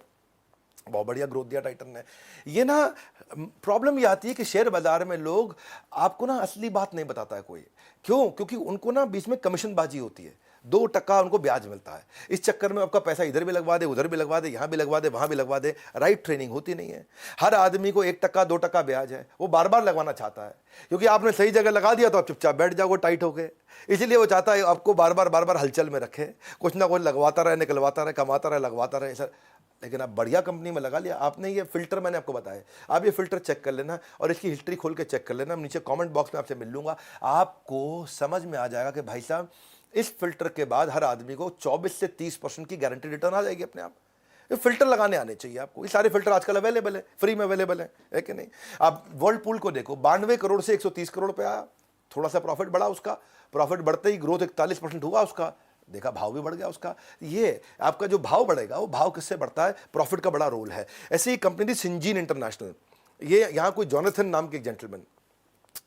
बहुत बढ़िया ग्रोथ दिया टाइटन ने। ये ना प्रॉब्लम ये आती है कि शेयर बाजार में लोग आपको ना असली बात नहीं बताता है कोई। क्यों? क्योंकि उनको ना बीच में कमीशन बाजी होती है, 2% उनको ब्याज मिलता है। इस चक्कर में आपका पैसा इधर भी लगवा दे, उधर भी लगवा दे, यहाँ भी लगवा दे, वहाँ भी लगवा दे। राइट ट्रेनिंग होती नहीं है। हर आदमी को 1%, 2% ब्याज है, वो बार बार लगवाना चाहता है, क्योंकि आपने सही जगह लगा दिया तो आप चुपचाप बैठ जाओगे टाइट होके। इसलिए वो चाहता है आपको बार बार हलचल में रखे, कुछ ना कुछ लगवाता रहे, निकलवाता रहे, कमाता रहे, लगवाता रहे सर। लेकिन आप बढ़िया कंपनी में लगा लिया आपने। ये फिल्टर मैंने आपको बताया, आप ये फिल्टर चेक कर लेना और इसकी हिस्ट्री खोल के चेक कर लेना। नीचे कमेंट बॉक्स में आपसे मिल लूंगा, आपको समझ में आ जाएगा कि भाई साहब इस फिल्टर के बाद हर आदमी को 24 से 30% की गारंटी रिटर्न आ जाएगी अपने आप। ये फिल्टर लगाने आने चाहिए आपको। ये सारे फिल्टर आजकल अवेलेबल है, फ्री में अवेलेबल है कि नहीं? आप वर्ल्ड को देखो, 92 करोड़ से 130 करोड़ पे आया, थोड़ा सा प्रॉफिट बढ़ा उसका, प्रॉफिट बढ़ते ही ग्रोथ 41% हुआ उसका, देखा भाव भी बढ़ गया उसका। ये आपका जो भाव बढ़ेगा वो भाव किससे बढ़ता है? प्रॉफिट का बड़ा रोल है। ऐसे ही कंपनी थी सिंजीन इंटरनेशनल, ये यहाँ कोई जॉनथन नाम के एक जेंटलमैन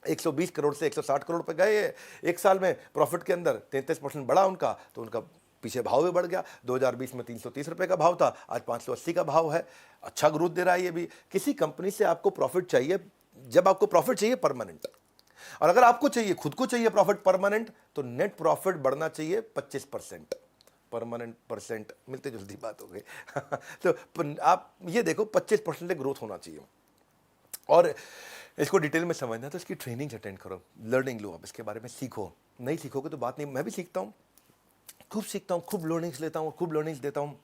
120 करोड़ से 160 करोड़ पे गए एक साल में, प्रॉफिट के अंदर 33% बढ़ा उनका, तो उनका पीछे भाव भी बढ़ गया। 2020 में 330 रुपए का भाव था, आज 580 का भाव है। अच्छा ग्रोथ दे रहा है ये भी। किसी कंपनी से आपको प्रॉफिट चाहिए, जब आपको प्रॉफिट चाहिए परमानेंट, और अगर आपको चाहिए, खुद को चाहिए प्रॉफिट परमानेंट, तो नेट प्रॉफिट बढ़ना चाहिए 25%। परमानेंट परसेंट मिलते जुलती बात हो गई तो आप ये देखो 25% ग्रोथ होना चाहिए। और इसको डिटेल में समझना तो इसकी ट्रेनिंग अटेंड करो, लर्निंग लो, आप इसके बारे में सीखो। नहीं सीखोगे तो बात नहीं। मैं भी सीखता हूँ, खूब सीखता हूँ, खूब लर्निंग्स लेता हूँ, खूब लर्निंग्स देता हूँ।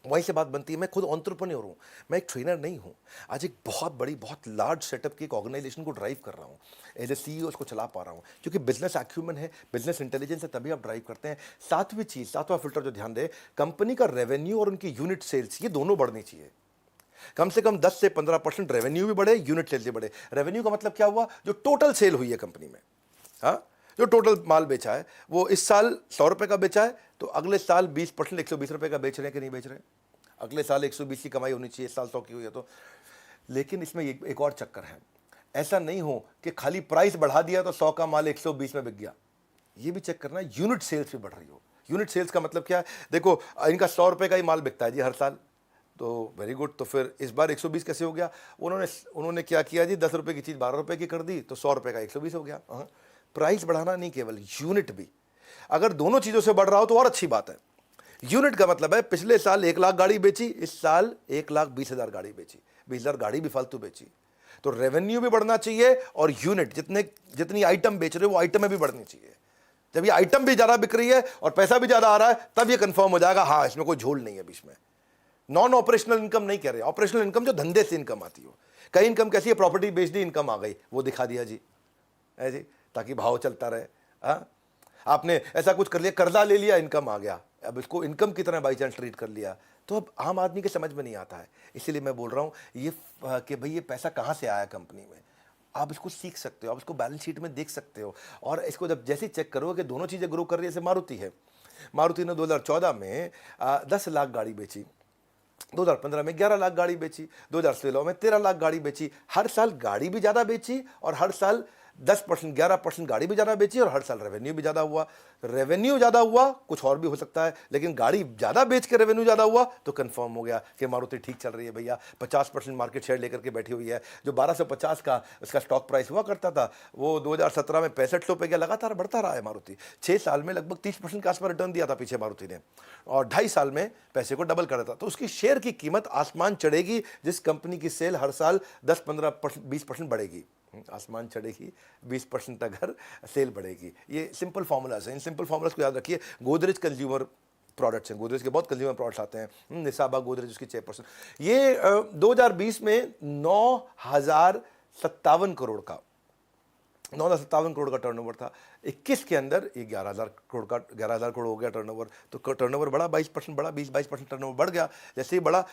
वहीं से बात बनती है। मैं खुद एंटरप्रेन्योर हूँ, मैं एक ट्रेनर नहीं हूँ। आज एक बहुत बड़ी, बहुत लार्ज सेटअप की एक ऑर्गेनाइजेशन को ड्राइव कर रहा हूँ, एज ए CEO उसको चला पा रहा हूँ, क्योंकि बिजनेस एक्यूमेंट है, बिजनेस इंटेलिजेंस है, तभी आप ड्राइव करते हैं। सातवीं चीज़, सातवां फिल्टर जो ध्यान दे, कंपनी का रेवेन्यू और उनकी यूनिट सेल्स, ये दोनों बढ़नी चाहिए। कम से कम 10 से 15% रेवेन्यू भी बढ़े, यूनिट सेल्स भी बढ़े। रेवेन्यू का मतलब क्या हुआ? जो टोटल सेल हुई है कंपनी में, हाँ, जो टोटल माल बेचा है वो इस साल 100 रुपए का बेचा है, तो अगले साल 20% 120 रुपए का बेच रहे हैं कि नहीं बेच रहे हैं? अगले साल 120 की कमाई होनी चाहिए, इस साल 100 की हुई है तो। लेकिन इसमें एक और चक्कर है, ऐसा नहीं हो कि खाली प्राइस बढ़ा दिया तो 100 का माल 120 में बिक गया। ये भी चेक करना है यूनिट सेल्स भी बढ़ रही हो। यूनिट सेल्स का मतलब क्या है? देखो इनका 100 रुपए का ही माल बिकता है जी हर साल, तो वेरी गुड। तो फिर इस बार 120 कैसे हो गया? उन्होंने क्या किया जी, 10 रुपए की चीज़ 12 रुपए की कर दी, तो 100 रुपए का 120 हो गया। प्राइस बढ़ाना नहीं, केवल यूनिट भी। अगर दोनों चीज़ों से बढ़ रहा हो तो और अच्छी बात है। यूनिट का मतलब है पिछले साल 1 लाख गाड़ी बेची, इस साल 1,20,000 गाड़ी बेची, 20,000 गाड़ी भी फालतू बेची, तो रेवेन्यू भी बढ़ना चाहिए और यूनिट जितनी आइटम बेच रहे हो वो आइटमें भी बढ़नी चाहिए। जब ये आइटम भी ज़्यादा बिक रही है और पैसा भी ज़्यादा आ रहा है, तब ये कंफर्म हो जाएगा हाँ इसमें कोई झोल नहीं है बीच में। नॉन ऑपरेशनल इनकम नहीं कह रहे, ऑपरेशनल इनकम जो धंधे से इनकम आती हो। कई इनकम कैसी है? प्रॉपर्टी बेच दी, इनकम आ गई, वो दिखा दिया जी, है जी, ताकि भाव चलता रहे। आपने ऐसा कुछ कर लिया, कर्जा ले लिया, इनकम आ गया, अब इसको इनकम की तरह बाई चांस ट्रीट कर लिया, तो अब आम आदमी के समझ में नहीं आता है। इसीलिए मैं बोल रहा हूँ ये कि भाई ये पैसा कहाँ से आया कंपनी में, आप इसको सीख सकते हो, आप इसको बैलेंस शीट में देख सकते हो। और इसको जब जैसे चेक करोगे कि दोनों चीज़ें ग्रो कर रही है, जैसे मारुति है, मारुति ने 2014 में 10 लाख गाड़ी बेची, 2015 में 11 लाख गाड़ी बेची, 2016 में 13 लाख गाड़ी बेची। हर साल गाड़ी भी ज़्यादा बेची और हर साल 10% 11% गाड़ी भी ज़्यादा बेची और हर साल रेवेन्यू भी ज़्यादा हुआ। रेवेन्यू ज़्यादा हुआ, कुछ और भी हो सकता है, लेकिन गाड़ी ज़्यादा बेच के रेवेन्यू ज़्यादा हुआ तो कंफर्म हो गया कि मारुति ठीक चल रही है भैया। 50% मार्केट शेयर लेकर के बैठी हुई है। जो 1250 का उसका स्टॉक प्राइस हुआ करता था, वो 2017 में 65 पे गया, लगातार बढ़ता रहा है मारुति। 6 साल में लगभग 30% के आसपास रिटर्न दिया था पीछे मारुति ने, और 2.5 साल में पैसे को डबल कर था। तो उसकी शेयर की कीमत आसमान चढ़ेगी जिस कंपनी की सेल हर साल 10-15% 20% बढ़ेगी। आसमान चढ़ेगी 20% अगर सेल बढ़ेगी। ये सिंपल फार्मूलाज हैं, इन सिंपल फार्मूलाज को याद रखिए। गोदरेज कंज्यूमर प्रोडक्ट्स हैं, गोदरेज के बहुत कंज्यूमर प्रोडक्ट्स आते हैं, निसाबा गोदरेज उसकी 6%। ये 2020 में 9,057 करोड़ का 9,057 करोड़ का टर्नओवर था। 21 के अंदर ये 11,000 करोड़ हो गया टर्नओवर। तो टर्नओवर बढ़ा, 22% बढ़ा, 20-22% टर्नओवर बढ़ गया। जैसे ही बढ़ा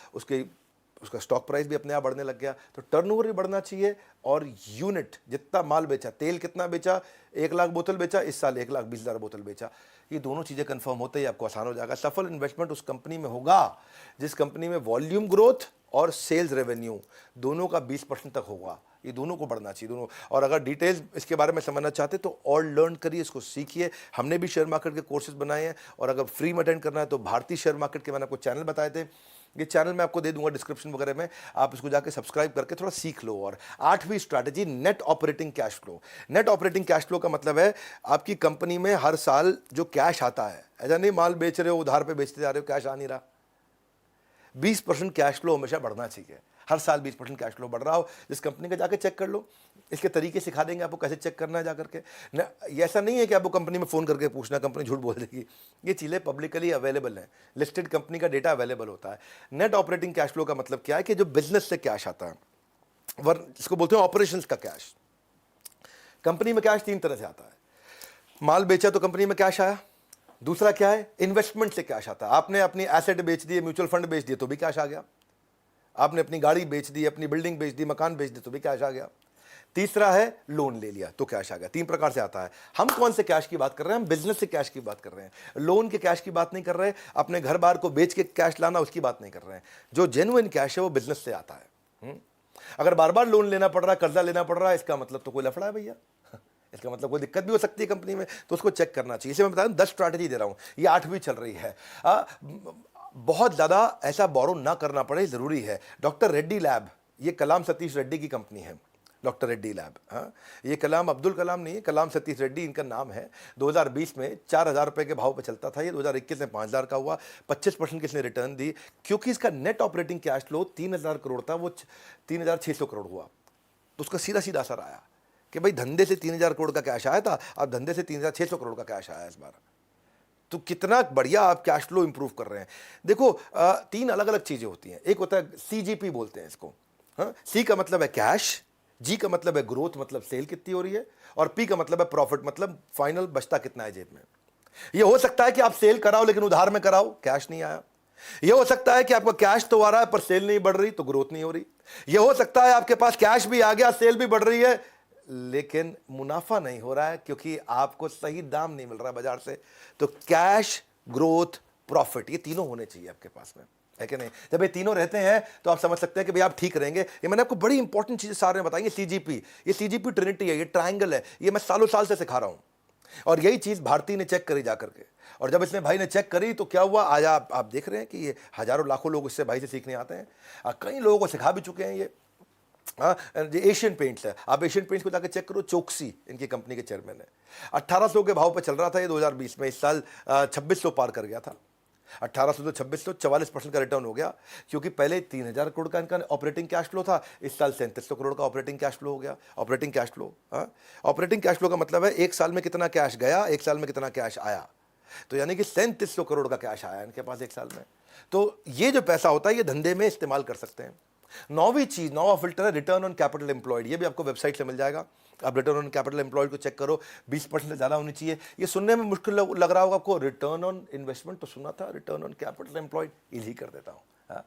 उसका स्टॉक प्राइस भी अपने आप बढ़ने लग गया। तो टर्नओवर भी बढ़ना चाहिए और यूनिट, जितना माल बेचा, तेल कितना बेचा, 1 लाख बोतल बेचा, इस साल 1,20,000 बोतल बेचा, ये दोनों चीज़ें कंफर्म होते ही आपको आसान हो जाएगा। सफल इन्वेस्टमेंट उस कंपनी में होगा जिस कंपनी में वॉल्यूम ग्रोथ और सेल्स रेवेन्यू दोनों का 20% तक होगा। ये दोनों को बढ़ना चाहिए, दोनों। और अगर डिटेल्स इसके बारे में समझना चाहते तो और लर्न करिए, इसको सीखिए। हमने भी शेयर मार्केट के कोर्सेज बनाए हैं, और अगर फ्री में अटेंड करना है तो भारतीय शेयर मार्केट के मैंने आपको चैनल बताए थे, ये चैनल मैं आपको दे दूंगा डिस्क्रिप्शन वगैरह में, आप इसको जाके सब्सक्राइब करके थोड़ा सीख लो। और 8वीं strategy, net operating cash flow. Net operating cash flow का मतलब है आपकी कंपनी में हर साल जो कैश आता है, ऐसा नहीं माल बेच रहे हो उधार पे बेचते जा रहे हो, कैश आ नहीं रहा। 20% कैश फ्लो हमेशा बढ़ना चाहिए, हर साल 20% कैश फ्लो बढ़ रहा हो। जिस कंपनी का जाके चेक कर लो, इसके तरीके सिखा देंगे आपको कैसे चेक करना है जाकर के। ये ऐसा नहीं है कि आपको कंपनी में फ़ोन करके पूछना, कंपनी झूठ बोल देगी। ये चीज़ें पब्लिकली अवेलेबल हैं, लिस्टेड कंपनी का डेटा अवेलेबल होता है। नेट ऑपरेटिंग कैश फ्लो का मतलब क्या है कि जो बिजनेस से कैश आता है, जिसको बोलते हैं ऑपरेशंस का कैश। कंपनी में कैश 3 तरह से आता है। माल बेचा तो कंपनी में कैश आया। दूसरा क्या है? इन्वेस्टमेंट से कैश आता है। आपने अपनी एसेट बेच दिए, म्यूचुअल फंड बेच दिए तो भी कैश आ गया। आपने अपनी गाड़ी बेच दी, अपनी बिल्डिंग बेच दी, मकान बेच दी तो भी कैश आ गया। तीसरा है लोन ले लिया तो कैश आ गया। 3 प्रकार से आता है। हम कौन से कैश की बात कर रहे हैं? हम बिजनेस से कैश की बात कर रहे हैं, लोन के कैश की बात नहीं कर रहे, अपने घर बार को बेच के कैश लाना उसकी बात नहीं कर रहे हैं। जो जेन्युइन कैश है वो बिजनेस से आता है। अगर बार बार लोन लेना पड़ रहा है, कर्जा लेना पड़ रहा है, इसका मतलब तो कोई लफड़ा है भैया, इसका मतलब कोई दिक्कत भी हो सकती है कंपनी में, तो उसको चेक करना चाहिए। इसे मैं बता दूं 10 स्ट्रैटेजी दे रहा हूं, ये 8वीं चल रही है। बहुत ज़्यादा ऐसा बोरो ना करना पड़े, ज़रूरी है। डॉक्टर रेड्डी लैब, ये कलाम सतीश रेड्डी की कंपनी है, डॉक्टर रेड्डी लैब। हाँ, ये कलाम अब्दुल कलाम नहीं है, कलाम सतीश रेड्डी इनका नाम है। 2020 में 4,000 रुपये के भाव पे चलता था, ये 2021 में 5,000 का हुआ। 25% किसने रिटर्न दी, क्योंकि इसका net operating cash flow 3,000 crore था, वो 3,600 करोड़ हुआ। तो उसका सीधा सीधा असर आया कि भाई धंधे से 3,000 करोड़ का कैश आया था, अब धंधे से 3,600 करोड़ का कैश आया इस बार। तो कितना बढ़िया आप कैश फ्लो इंप्रूव कर रहे हैं। देखो 3 अलग अलग चीज़ें होती हैं। एक होता है CGP बोलते हैं इसको। हाँ, C का मतलब है कैश, G का मतलब है ग्रोथ, मतलब सेल कितनी हो रही है, और P का मतलब है प्रॉफिट, मतलब फाइनल बचता कितना है जेब में। ये हो सकता है कि आप सेल कराओ लेकिन उधार में कराओ, कैश नहीं आया। ये हो सकता है कि आपका कैश तो आ रहा है पर सेल नहीं बढ़ रही, तो ग्रोथ नहीं हो रही। ये हो सकता है आपके पास कैश भी आ गया, सेल भी बढ़ रही है, लेकिन मुनाफा नहीं हो रहा है क्योंकि आपको सही दाम नहीं मिल रहा है बाजार से। तो कैश, ग्रोथ, प्रॉफिट, ये तीनों होने चाहिए आपके पास में, है कि नहीं? जब ये तीनों रहते हैं तो आप समझ सकते हैं कि भाई आप ठीक रहेंगे। ये मैंने आपको बड़ी इंपॉर्टेंट चीजें सारे में बताई। ये सीजीपी ट्रिनिटी है, ये ट्रायंगल है, ये मैं सालों साल से सिखा रहा हूं। और यही चीज भारती ने चेक करी जा करके, और जब इसने भाई ने चेक करी तो क्या हुआ, आज आप देख रहे हैं कि ये हजारों लाखों लोग इससे भाई से सीखने आते हैं। कई लोगों को सिखा भी चुके हैं ये। ये एशियन पेंट्स है, आप एशियन पेंट्स को जाकर चेक करो, चोक्सी इनकी कंपनी के चेयरमैन है। 1800 के भाव पे चल रहा था ये 2020 में, इस साल 2600 पार कर गया था। 1800 से 2600, 44% का रिटर्न हो गया, क्योंकि पहले 3000 करोड़ का इनका ऑपरेटिंग कैश फ्लो था, इस साल 3700 करोड़ का ऑपरेटिंग कैश फ्लो हो गया। ऑपरेटिंग कैश फ्लो का मतलब है एक साल में कितना कैश गया, एक साल में कितना कैश आया। तो यानी कि 3700 करोड़ का कैश आया इनके पास एक साल में। तो ये जो पैसा होता है ये धंधे में इस्तेमाल कर सकते हैं। नौवा फिल्टर है रिटर्न ऑन कैपिटल एम्प्लॉयड। ये भी आपको वेबसाइट से मिल जाएगा। आप रिटर्न ऑन कैपिटल एम्प्लॉयड को चेक करो, 20% से ज्यादा होनी चाहिए। ये सुनने में मुश्किल लग रहा होगा आपको, रिटर्न ऑन इन्वेस्टमेंट तो सुना था, return on capital employed easy कर देता हूं।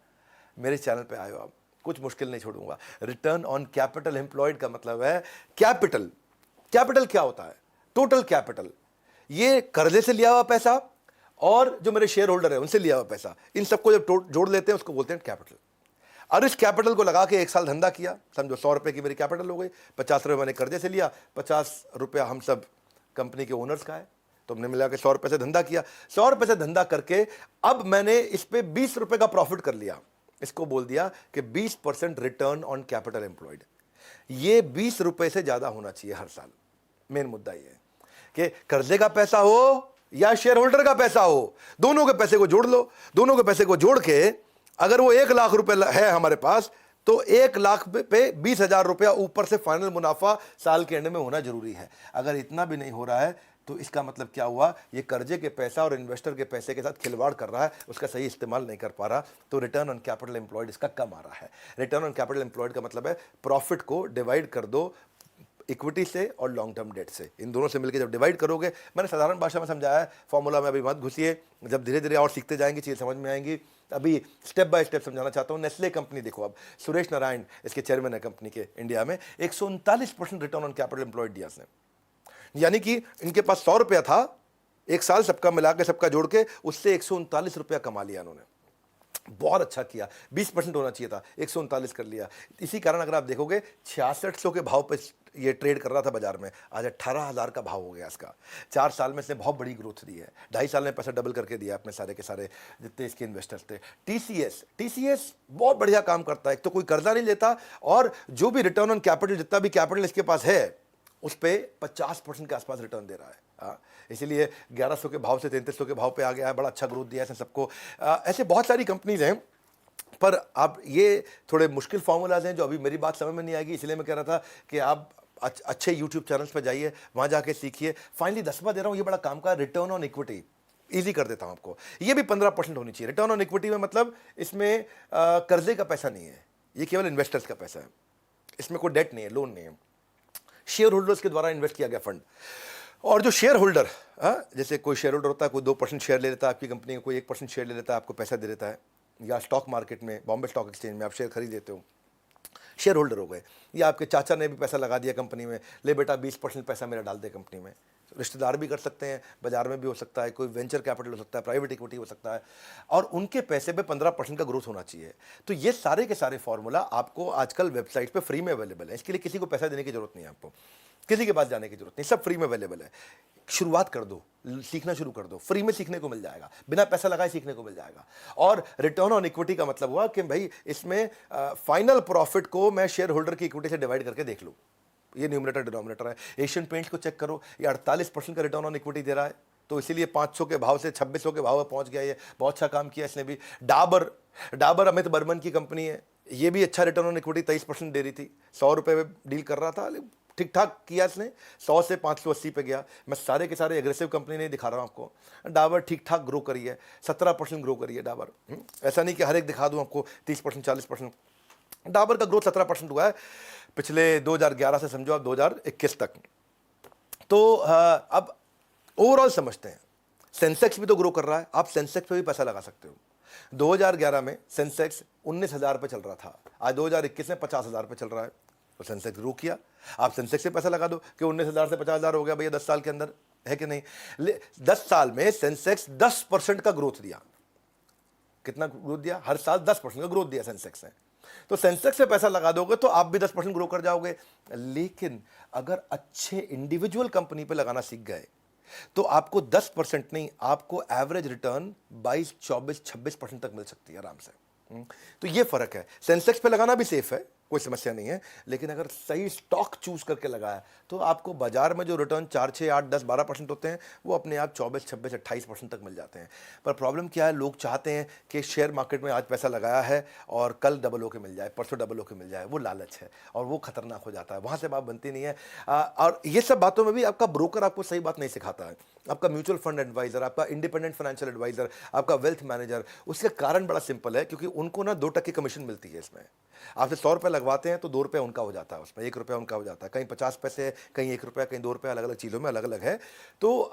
मेरे चैनल पे आए हो आप, कुछ मुश्किल नहीं छोड़ूंगा। रिटर्न ऑन कैपिटल एम्प्लॉयड का मतलब है कैपिटल क्या होता है, टोटल कैपिटल। ये कर्जे से लिया हुआ पैसा और जो मेरे शेयर होल्डर है उनसे लिया हुआ पैसा, इन सबको जब जोड़ लेते हैं उसको बोलते हैं कैपिटल। और इस कैपिटल को लगा के एक साल धंधा किया, समझो 100 रुपए की मेरी कैपिटल हो गई, 50 रुपए मैंने कर्जे से लिया, 50 रुपया हम सब कंपनी के ओनर्स का है, तो हमने मिला के 100 रुपए से धंधा किया। 100 रुपए से धंधा करके अब मैंने इस पे 20 रुपए का प्रॉफिट कर लिया। इसको बोल दिया कि 20% रिटर्न ऑन कैपिटल एम्प्लॉयड। ये 20 रुपए से ज्यादा होना चाहिए हर साल। मेन मुद्दा ये है कि कर्जे का पैसा हो या शेयर होल्डर का पैसा हो, दोनों के पैसे को जोड़ लो। दोनों के पैसे को जोड़ के अगर वो 1 लाख रुपए है हमारे पास, तो 1 लाख पे 20,000 रुपया ऊपर से फाइनल मुनाफा साल के एंड में होना जरूरी है। अगर इतना भी नहीं हो रहा है तो इसका मतलब क्या हुआ, ये कर्जे के पैसा और इन्वेस्टर के पैसे के साथ खिलवाड़ कर रहा है, उसका सही इस्तेमाल नहीं कर पा रहा। तो रिटर्न ऑन कैपिटल एम्प्लॉयड इसका कम आ रहा है। रिटर्न ऑन कैपिटल एम्प्लॉयड का मतलब है प्रॉफिट को डिवाइड कर दो इक्विटी से और लॉन्ग टर्म डेट से, इन दोनों से मिलकर जब डिवाइड करोगे, मैंने साधारण भाषा में समझाया है, फॉर्मूला में अभी मत घुसिए, जब धीरे धीरे और सीखते जाएंगे चीज़ समझ में आएंगी। अभी स्टेप बाय स्टेप समझाना चाहता हूँ। नेस्ले कंपनी देखो, अब सुरेश नारायण इसके चेयरमैन है कंपनी के, इंडिया में 139% रिटर्न ऑन कैपिटल एम्प्लॉयड दिया उसने। यानी कि इनके पास 100 रुपया था, एक साल सबका मिला के सबका जोड़ के उससे 139 रुपया कमा लिया उन्होंने। बहुत अच्छा किया, 20% होना चाहिए था, 139 कर लिया। इसी कारण अगर आप देखोगे 6600 के भाव पे ये ट्रेड कर रहा था बाजार में, आज 18,000 का भाव हो गया इसका। 4 साल में इसने बहुत बड़ी ग्रोथ दी है, 2.5 साल में पैसा डबल करके दिया अपने सारे के सारे जितने इसके इन्वेस्टर्स थे। टीसीएस बहुत बढ़िया काम करता है, एक तो कोई कर्जा नहीं लेता, और जो भी रिटर्न ऑन कैपिटल, जितना भी कैपिटल इसके पास है उस पे 50% के आसपास रिटर्न दे रहा है। इसीलिए 1100 के भाव से 3300 के भाव पे आ गया है, बड़ा अच्छा ग्रोथ दिया है सबको। ऐसे बहुत सारी कंपनीज हैं, पर आप ये थोड़े मुश्किल फार्मूलाज हैं जो अभी मेरी बात समझ में नहीं आएगी, इसलिए मैं कह रहा था कि आप अच्छे यूट्यूब चैनल्स पर जाइए, वहाँ जाके सीखिए। फाइनली 10वां दे रहा हूँ, ये बड़ा काम का रिटर्न ऑन इक्विटी ईजी कर देता हूँ आपको। ये भी 15% होनी चाहिए। रिटर्न ऑन इक्विटी में मतलब इसमें कर्जे का पैसा नहीं है, ये केवल इन्वेस्टर्स का पैसा है, इसमें कोई डेट नहीं है, लोन नहीं है, शेयर होल्डर्स के द्वारा इन्वेस्ट किया गया फंड। और जो शेयर होल्डर, जैसे कोई शेयर होल्डर होता है, कोई 2% शेयर ले लेता है आपकी कंपनी का, कोई 1% शेयर ले लेता है, आपको पैसा दे देता है, या स्टॉक मार्केट में, बॉम्बे स्टॉक एक्सचेंज में आप शेयर खरीद लेते हो, शेयर होल्डर हो गए। या आपके चाचा ने भी पैसा लगा दिया कंपनी में, ले बेटा 20% पैसा मेरा डाल दे कंपनी में। रिश्तेदार भी कर सकते हैं, बाजार में भी हो सकता है, कोई वेंचर कैपिटल हो सकता है, प्राइवेट इक्विटी हो सकता है, और उनके पैसे पे 15% का ग्रोथ होना चाहिए। तो ये सारे के सारे फॉर्मूला आपको आजकल वेबसाइट पे फ्री में अवेलेबल है। इसके लिए किसी को पैसा देने की जरूरत नहीं है, आपको किसी के पास जाने की जरूरत नहीं, सब फ्री में अवेलेबल है। शुरुआत कर दो, सीखना शुरू कर दो, फ्री में सीखने को मिल जाएगा, बिना पैसा लगाए सीखने को मिल जाएगा। और रिटर्न ऑन इक्विटी का मतलब हुआ कि भाई इसमें फाइनल प्रॉफिट को मैं शेयर होल्डर की इक्विटी से डिवाइड करके देख लूँ, ये न्यूमरेटर डिनोमिनेटर है। एशियन पेंट्स को चेक करो, ये 48% का रिटर्न ऑन इक्विटी दे रहा है, तो इसीलिए 500 के भाव से 2600 के भाव में पहुंच गया। ये बहुत अच्छा काम किया इसने भी। डाबर अमित बर्मन की कंपनी है, ये भी अच्छा रिटर्न ऑन इक्विटी 23% दे रही थी, 100 रुपये में डील कर रहा था, ठीक ठाक किया इसने, 100 से 580 पे गया। मैं सारे के सारे एग्रेसिव कंपनी नहीं दिखा रहा हूँ आपको, डाबर ठीक ठाक ग्रो करी है, 17% ग्रो करी है डाबर। ऐसा नहीं कि हर एक दिखा दूँ आपको 30% 40%। डाबर का ग्रोथ 17% हुआ है पिछले 2011 से समझो आप 2021 तक। तो अब ओवरऑल समझते हैं, सेंसेक्स भी तो ग्रो कर रहा है, आप सेंसेक्स पे भी पैसा लगा सकते हो। 2011 में सेंसेक्स 19,000 पे चल रहा था, आज 2021 में 50,000 पे चल रहा है। तो सेंसेक्स ग्रो किया। आप सेंसेक्स से पैसा लगा दो कि 19,000 से 50,000 हो गया भैया 10 साल के अंदर, है कि नहीं? 10 साल में सेंसेक्स 10% का ग्रोथ दिया। कितना ग्रोथ दिया? हर साल 10% का ग्रोथ दिया सेंसेक्स ने। तो सेंसेक्स से पैसा लगा दोगे तो आप भी 10% ग्रो कर जाओगे। लेकिन अगर अच्छे इंडिविजुअल कंपनी पे लगाना सीख गए तो आपको 10% नहीं, आपको एवरेज रिटर्न 22, 24, 26% तक मिल सकती है आराम से। तो ये फर्क है। सेंसेक्स पे लगाना भी सेफ है, कोई समस्या नहीं है, लेकिन अगर सही स्टॉक चूज करके लगाया तो आपको बाजार में जो रिटर्न 4, 6, 8, 10, 12% होते हैं वो अपने आप 24, 26, 28% तक मिल जाते हैं। पर प्रॉब्लम क्या है, लोग चाहते हैं कि शेयर मार्केट में आज पैसा लगाया है और कल डबल होके मिल जाए, परसों डबल होके मिल जाए। वो लालच है और वो खतरनाक हो जाता है, वहाँ से बात बनती नहीं है। और ये सब बातों में भी आपका ब्रोकर आपको सही बात नहीं सिखाता है। आपका म्यूचुअल फंड एडवाइजर, आपका इंडिपेंडेंट फाइनेंशियल एडवाइजर, आपका वेल्थ मैनेजर, उसका कारण बड़ा सिंपल है, क्योंकि उनको ना 2% कमीशन मिलती है इसमें। आपसे 100 रुपये लगवाते हैं तो 2 रुपये उनका हो जाता है, उसमें 1 रुपया उनका हो जाता है, कहीं 50 पैसे, कहीं 1 रुपया, कहीं 2 रुपये, अलग अलग चीज़ों में अलग अलग है। तो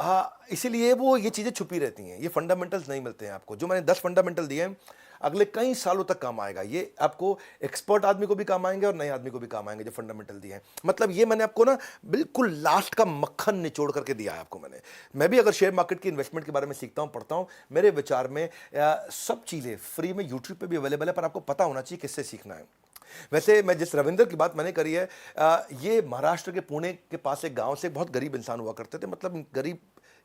इसीलिए वो ये चीज़ें छुपी रहती हैं, ये फंडामेंटल्स नहीं मिलते हैं आपको। जो मैंने 10 फंडामेंटल दिए हैं अगले कई सालों तक काम आएगा। ये आपको एक्सपर्ट आदमी को भी काम आएंगे और नए आदमी को भी काम आएंगे, जो फंडामेंटल दिए हैं। मतलब ये मैंने आपको ना बिल्कुल लास्ट का मक्खन निचोड़ करके दिया है आपको मैंने। मैं भी अगर शेयर मार्केट की इन्वेस्टमेंट के बारे में सीखता हूँ, पढ़ता हूँ, मेरे विचार में सब चीज़ें फ्री में यूट्यूब पे भी अवेलेबल है, पर आपको पता होना चाहिए किससे सीखना है। वैसे मैं जिस रविंदर की बात मैंने करी है, ये महाराष्ट्र के पुणे के पास एक गांव से बहुत गरीब इंसान हुआ करते थे। मतलब गरीब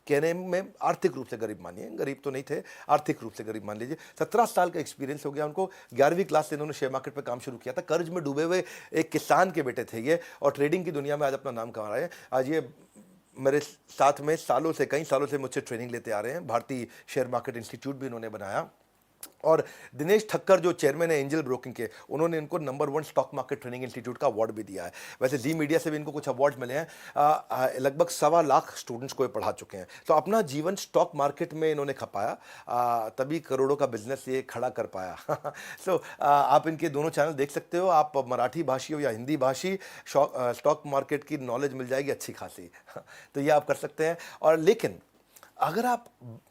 कहने में आर्थिक रूप से गरीब मानिए, गरीब तो नहीं थे, आर्थिक रूप से गरीब मान लीजिए। 17 साल का एक्सपीरियंस हो गया उनको। 11वीं क्लास से इन्होंने शेयर मार्केट पर काम शुरू किया था। कर्ज में डूबे हुए एक किसान के बेटे थे ये, और ट्रेडिंग की दुनिया में आज अपना नाम कमा रहे हैं। आज ये मेरे साथ में सालों से, कई सालों से मुझसे ट्रेनिंग लेते आ रहे हैं। भारतीय शेयर मार्केट इंस्टीट्यूट भी इन्होंने बनाया। और दिनेश ठक्कर जो चेयरमैन है एंजल ब्रोकिंग के, उन्होंने इनको number 1 stock market training institute का अवार्ड भी दिया है। वैसे जी मीडिया से भी इनको कुछ अवार्ड मिले हैं। लगभग 1.25 लाख स्टूडेंट्स को ये पढ़ा चुके हैं। तो अपना जीवन स्टॉक मार्केट में इन्होंने खपाया, तभी करोड़ों का बिजनेस ये खड़ा कर पाया। सो आप इनके दोनों चैनल देख सकते हो। आप मराठी भाषी हो या हिंदी भाषी, स्टॉक मार्केट की नॉलेज मिल जाएगी अच्छी खासी। तो ये आप कर सकते हैं। और लेकिन अगर आप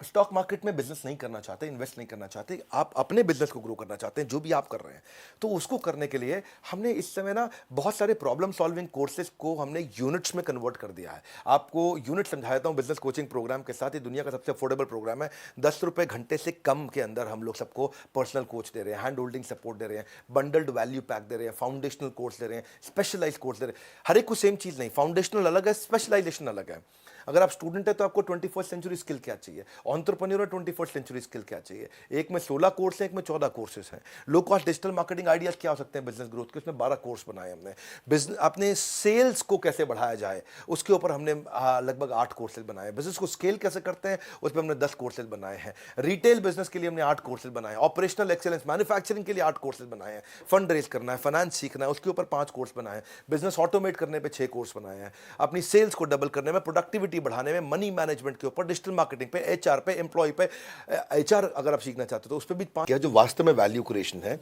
स्टॉक मार्केट में बिजनेस नहीं करना चाहते, इन्वेस्ट नहीं करना चाहते, आप अपने बिजनेस को ग्रो करना चाहते हैं, जो भी आप कर रहे हैं, तो उसको करने के लिए हमने इस समय ना बहुत सारे प्रॉब्लम सॉल्विंग कोर्सेज को हमने यूनिट्स में कन्वर्ट कर दिया है। आपको यूनिट समझा देता हूँ बिजनेस कोचिंग प्रोग्राम के साथ। ये दुनिया का सबसे अफोर्डेबल प्रोग्राम है। 10 रुपये घंटे से कम के अंदर हम लोग सबको पर्सनल कोच दे रहे हैं, हैंड होल्डिंग सपोर्ट दे रहे हैं, बंडल्ड वैल्यू पैक दे रहे हैं, फाउंडेशनल कोर्स दे रहे हैं, स्पेशलाइज कोर्स दे रहे हैं। हर एक को सेम चीज़ नहीं, फाउंडेशनल अलग है, स्पेशलाइजेशन अलग है। अगर आप स्टूडेंट है तो आपको 21st सेंचुरी स्किल क्या चाहिए, एंटरप्रेन्योर 21st सेंचुरी स्किल क्या चाहिए। एक में 16 कोर्स है, एक में 14 कोर्सेज हैं। Low cost digital marketing ideas क्या हो सकते हैं बिजनेस ग्रोथ के, उसमें 12 कोर्स बनाए हमने। बिजनेस अपने सेल्स को कैसे बढ़ाया जाए उसके ऊपर हमने लगभग 8 कोर्सेज बनाए। बिजनेस को स्केल कैसे करते हैं उस पर हमने 10 कोर्सेज बनाए हैं। रिटेल बिजनेस के लिए हमने 8 कोर्सेज बनाए। ऑपरेशनल एक्सेलेंस मैन्युफैक्चरिंग के लिए 8 कोर्सेज बनाए हैं। फंड रेज करना है, फाइनेंस सीखना है, उसके ऊपर 5 कोर्स बनाए हैं। बिजनेस ऑटोमेट करने पर 6 कोर्स बनाए हैं। अपनी सेल्स को डबल करने में, प्रोडक्टिविटी बढ़ाने में, मनी मैनेजमेंट के ऊपर, डिजिटल मार्केटिंग पे, एचआर पे, एम्प्लॉय पे, एचआर अगर आप सीखना चाहते हो तो उस पे भी 5 जो वास्तव में वैल्यू क्रिएशन है।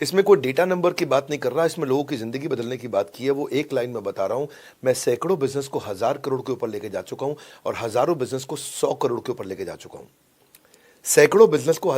इसमें कोई डेटा नंबर की बात नहीं कर रहा, इसमें लोगों की जिंदगी बदलने की बात की है। वो एक लाइन में बता रहा हूं, मैं सैकड़ों बिजनेस को 1000 करोड़ के ऊपर लेके जा चुका हूं और हजारों बिजनेस को 100 करोड़ के ऊपर लेके जा चुका हूं। सैकड़ों बिजनेस को